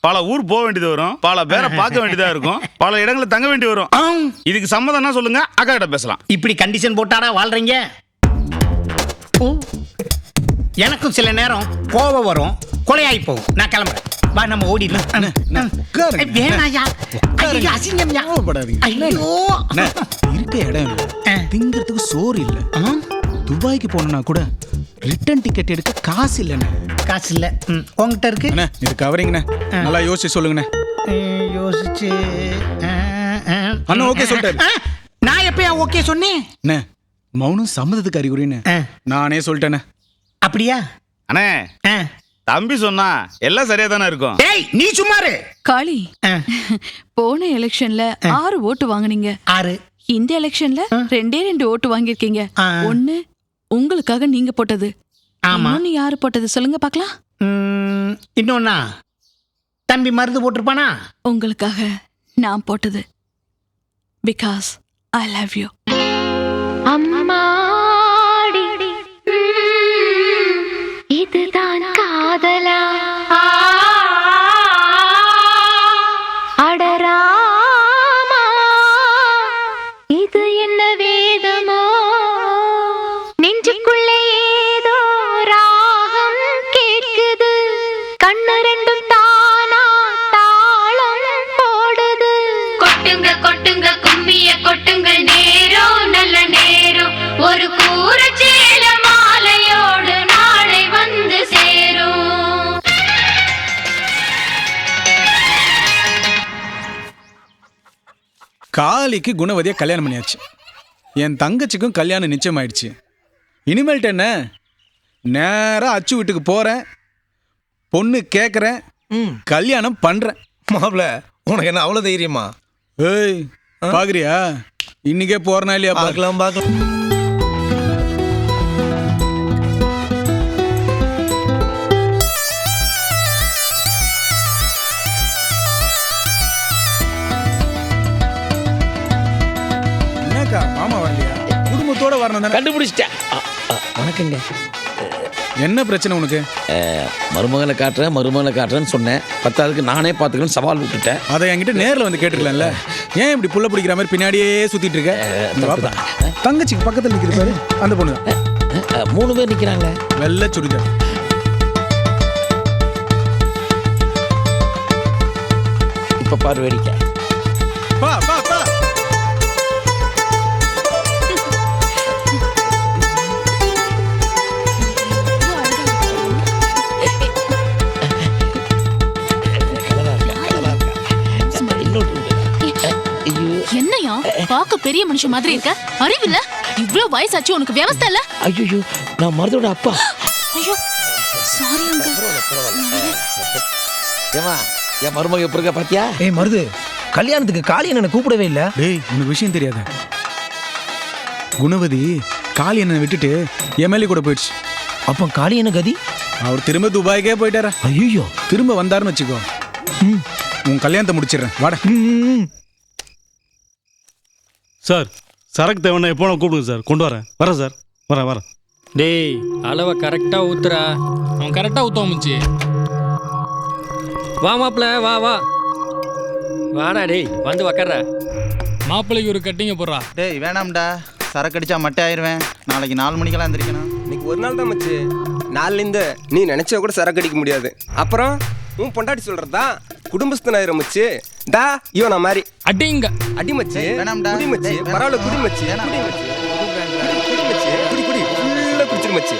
பல ஊர் போக வேண்டியது வரும், பல பேரை பார்க்க வேண்டியதா இருக்கும், பல இடங்களை தங்க வேண்டி வரும். இதுக்கு சம்மதம்னா சொல்லுங்க, அக்கா கிட்ட பேசலாம். இப்படி கண்டிஷன் போட்டாடா வாழ்றீங்க? எனக்கும் சில நேரம் கோபம் வரும், கொலையாகி போகும். நான் கிளம்புறேன். வா நம்ம ஓடிடலாம். வேணாயா, அசிங்கம்யா. இருக்க இடம் திங்கிறதுக்கு சோறு இல்ல. துபாய்க்கு போனா கூட ரிட்டர்ன் டிக்கெட் எடுக்க காசு இல்லண்ணே. காசு இல்ல உங்ககிட்ட இருக்கு. இது கவரிங்கண்ணே, நல்லா யோசிச்சு சொல்லுங்கண்ணே. யோசிச்சு அண்ணா ஓகே சொல்லிட்டாரு. நான் எப்பயா ஓகே சொன்னேன்? மௌனம் சம்மதத்துக்கு அறிகுறின்னு நானே சொல்லிட்டேனே. அப்படியா அண்ணே? தம்பி சொன்னா எல்லாம் சரியா தானே இருக்கும். ஏய் நீ சும்மாரு. காளி, போன எலெக்ஷன்ல 6 ஓட்டு வாங்குனீங்க. 6. இந்த எலெக்ஷன்ல 2 ஓட்டு வாங்கிருக்கீங்க. 1 உங்களுக்காக நீங்க போட்டது. இன்னொன்னு யாரு போட்டது சொல்லுங்க பார்க்கலாம். இன்னொன்னா தம்பி மருந்து போட்டிருப்பானா? உங்களுக்காக நான் போட்டது. Because I love you. அம்மாடி இதுதான் காதலா? அடராமா இது என்ன வேதமோ? நெஞ்சுக்குள்ளே ஏதோ ராகம் கேட்குது, கண்ணு ரெண்டும் தானா தாளம் போடுது. கொட்டுங்க கொட்டுங்க கும்மிய கொட்டுங்க, நேரம் நல்ல நேரம், ஒரு கூரச்சேல மாலையோடு நாளை வந்து சேரும். காளிக்கு குணவதியை கல்யாணம் பண்ணியாச்சு. என் தங்கச்சிக்கும் கல்யாணம் நிச்சயம் ஆயிடுச்சு. இனிமேல்ட்டு என்ன, நேரா அச்சு வீட்டுக்கு போறேன், பொண்ணு கேட்குறேன், கல்யாணம் பண்றேன். மாப்பிள்ள உனக்கு என்ன அவ்வளோ தைரியமா? ஏய் பாக்குறியா, இன்னைக்கே போறனா இல்லையா? பார்க்கலாம் பார்க்கலாம். என்னக்கா மாமா வரலையா? குடும்பத்தோட வரணும் தானே? கண்டுபிடிச்சிட்டேன். வணக்கங்க. என்ன பிரச்சனை உனக்கு? மருமகளை காட்டுறேன்னு சொன்னேன். பத்தாவதுக்கு நானே பார்த்துக்கணும் சவால் விட்டுட்டேன். அதை என்கிட்ட நேரில் வந்து கேட்டுக்கலாம்ல. ஏன் இப்படி புள்ள பிடிக்கிற மாதிரி பின்னாடியே சுத்திட்டு இருக்க? தங்கச்சிக்கு பக்கத்தில் நிற்கிது பாரு, அந்த பொண்ணு தான். 3 பேர் நிற்கிறாங்க. வெள்ளை சுடிதார். இப்போ பாரு வேடிக்கை. பா பா பா. என்னையா பாக்க பெரிய மனுஷன் மாதிரி இருக்க? அறிவில்ல? இவ்ளோ வயசாச்சு உனக்கு விவசாய இல்ல? ஐயோ நான் மருதோட அப்பா. ஐயோ சாரி அங்கிள். ஏமா என் மருமக எப்படி இருக்க பாத்தியா? ஏய் மருது, கல்யாணத்துக்கு காளி என்ன கூப்பிடவே இல்ல. டேய் உனக்கு விஷயம் தெரியாத? குணவதி காளி என்ன விட்டுட்டு எம்எல்ஏ கூட போயிடுச்சு. அப்ப காளி என்ன கதி? அவர் திரும்ப துபாய்க்கே போயிட்டாரா? ஐயோ திரும்ப வந்தாருன்னு வச்சுக்கோ, உன் கல்யாணத்தை முடிச்சிடுறேன். வாடா. சார் சரக்கு தேவைன்னா எப்போ கூப்பிடுங்க சார், கொண்டு வரேன் சார். வரேன். டேய் அளவை கரெக்டாக ஊத்துறா. அவன் கரெக்டாக ஊற்றுவான் முச்சி. வா மாப்பிள்ள வா வா வாடா. டேய் வந்து உக்கார. மாப்பிள்ளைக்கு ஒரு கட்டிங்க போடுறா. டேய் வேணாம்டா, சரக்கு அடிச்சா மட்டை ஆயிடுவேன். நாளைக்கு 4 மணிக்கெல்லாம் எந்திரிக்கணும். இன்னைக்கு ஒரு நாள் தான் மச்சு. நாலுலேருந்து நீ நினைச்ச கூட சரக்கு அடிக்க முடியாது. அப்புறம் உன் பொண்டாட்டி சொல்றதா குடும்பஸ்தனாயிரம் மச்சு. டா இவன் நான் மாதிரி அடிங்க அடி மச்சு. வேணாம்டா. குடி மச்சு, பரவாயில்ல குடி மச்சு. குடி மச்சு, குடி ஃபுல்லாக குடிச்சிரு மச்சு.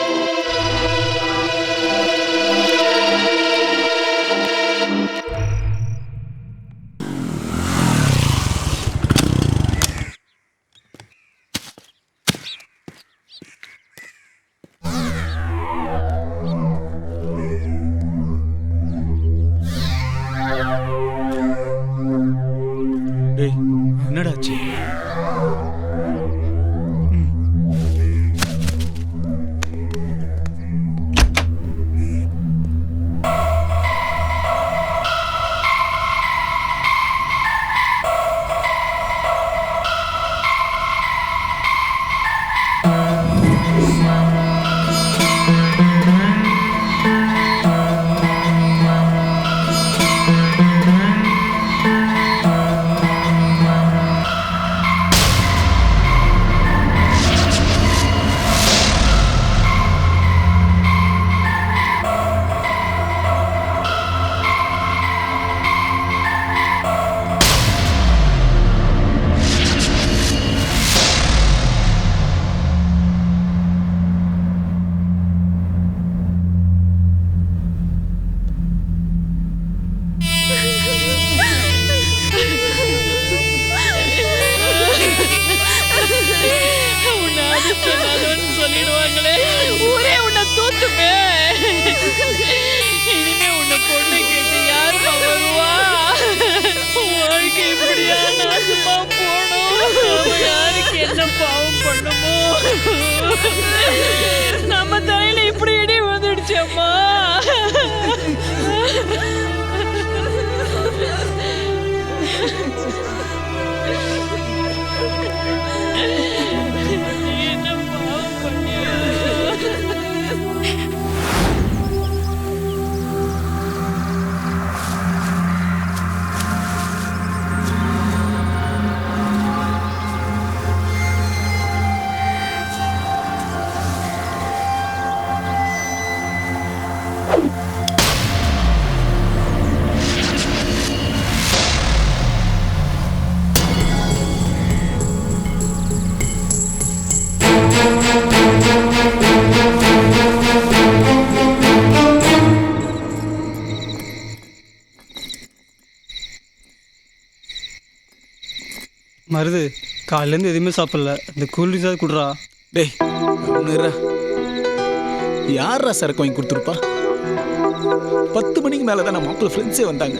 டேய் என்னடாச்சு? அம்மா மருது காலையிலேருந்து எதுவுமே சாப்பிடல இந்த கூல்ட்ரிங்ஸாவது குடுறா. டேய் யாரா சரக்கு வாங்கி கொடுத்துருப்பா? 10 மணிக்கு மேலே தான் நம்ம மாப்பிள்ள ஃப்ரெண்ட்ஸே வந்தாங்க.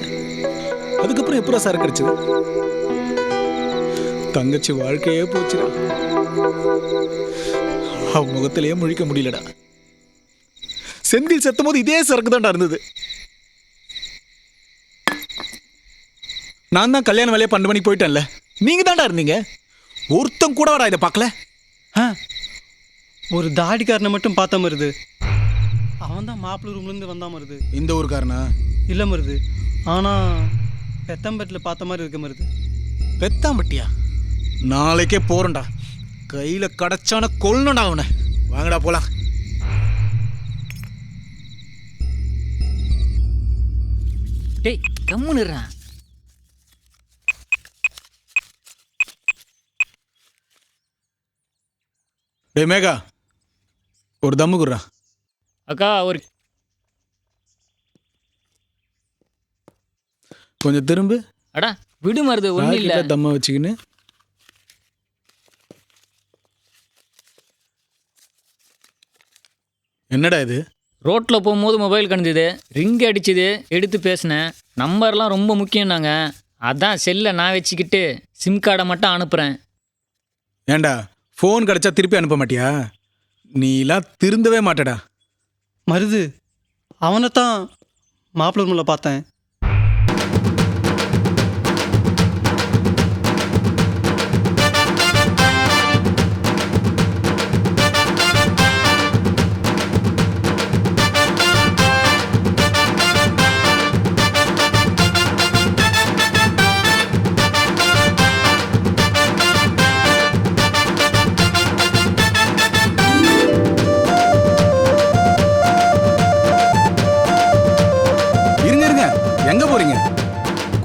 அதுக்கப்புறம் எப்படா சரக்கு அடிச்சது? தங்கச்சி வாழ்க்கையே போச்சுடா. அவ முகத்திலேயே முழிக்க முடியலடா. செந்தில் செத்தும் போது இதே சரக்கு தான்டா இருந்தது. நான் தான் கல்யாண வேலையை 12 மணிக்கு போயிட்டேன்ல, நீங்க தான்டா இருந்தீங்க. ஒருத்தன் கூட வாடா இதை பார்க்கல. ஒரு தாடிக்காரனை மட்டும் பார்த்த மருது. அவன் தான் மாப்பிள்ளை ரூம்லேருந்து வந்தா மருது. இந்த ஊருக்காரனா? இல்லை மருது, ஆனால் பெத்தம்பட்டில் பார்த்த மாதிரி இருக்க மருது. பெத்தாம்பட்டியா? நாளைக்கே போறேன்டா. கையில் கடைச்சான கொல்லணும்டா அவனை. வாங்கடா போலாம். டேய் கம்முன்னுறான். டே மேகா, ஒரு தம்மு குடுறா. அக்கா ஒரு கொஞ்சம் திரும்பு. அடா விடு மருது, ஒன்றும் இல்லை. தம்ம வச்சுக்கின்னு என்னடா இது? ரோட்டில் போகும்போது மொபைல் கணிஞ்சுது, ரிங் அடிச்சுது, எடுத்து பேசினேன். நம்பர்லாம் ரொம்ப முக்கியம்னாங்க, அதான் செல்லை நான் வச்சுக்கிட்டு சிம் கார்டை மட்டும் அனுப்புகிறேன். ஏண்டா ஃபோன் கிடச்சா திருப்பி அனுப்ப மாட்டியா? நீலாம் திருந்தவே மாட்டடா. மருது, அவனைத்தான் மாப்பிள்ளை ரூமில் பார்த்தேன்.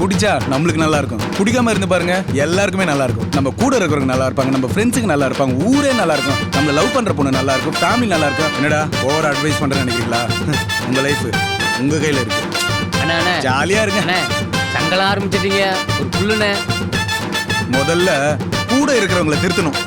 குடிச்சா நம்மளுக்கு நல்லா இருக்கும், குடிக்காம இருந்து பாருங்க எல்லாருக்குமே நல்லா இருக்கும். நம்ம கூட இருக்கிறவங்க நல்லா இருப்பாங்க, நம்ம ஃப்ரெண்ட்ஸுக்கு நல்லா இருப்பாங்க, ஊரே நல்லா இருக்கும், நம்மள லவ் பண்ற பொண்ணு நல்லா இருக்கும், ஃபேமிலி நல்லா இருக்கும். என்னடா ஓவர் அட்வைஸ் பண்றேன்னு நினைக்கிறீங்களா? உங்க லைஃப் உங்க கையில இருக்கு. ஜாலியா இருங்க. சங்கலம் ஆரம்பிச்சிட்டீங்க ஒரு புல்லுன்னு. முதல்ல கூட இருக்கிறவங்களை திருத்தணும்.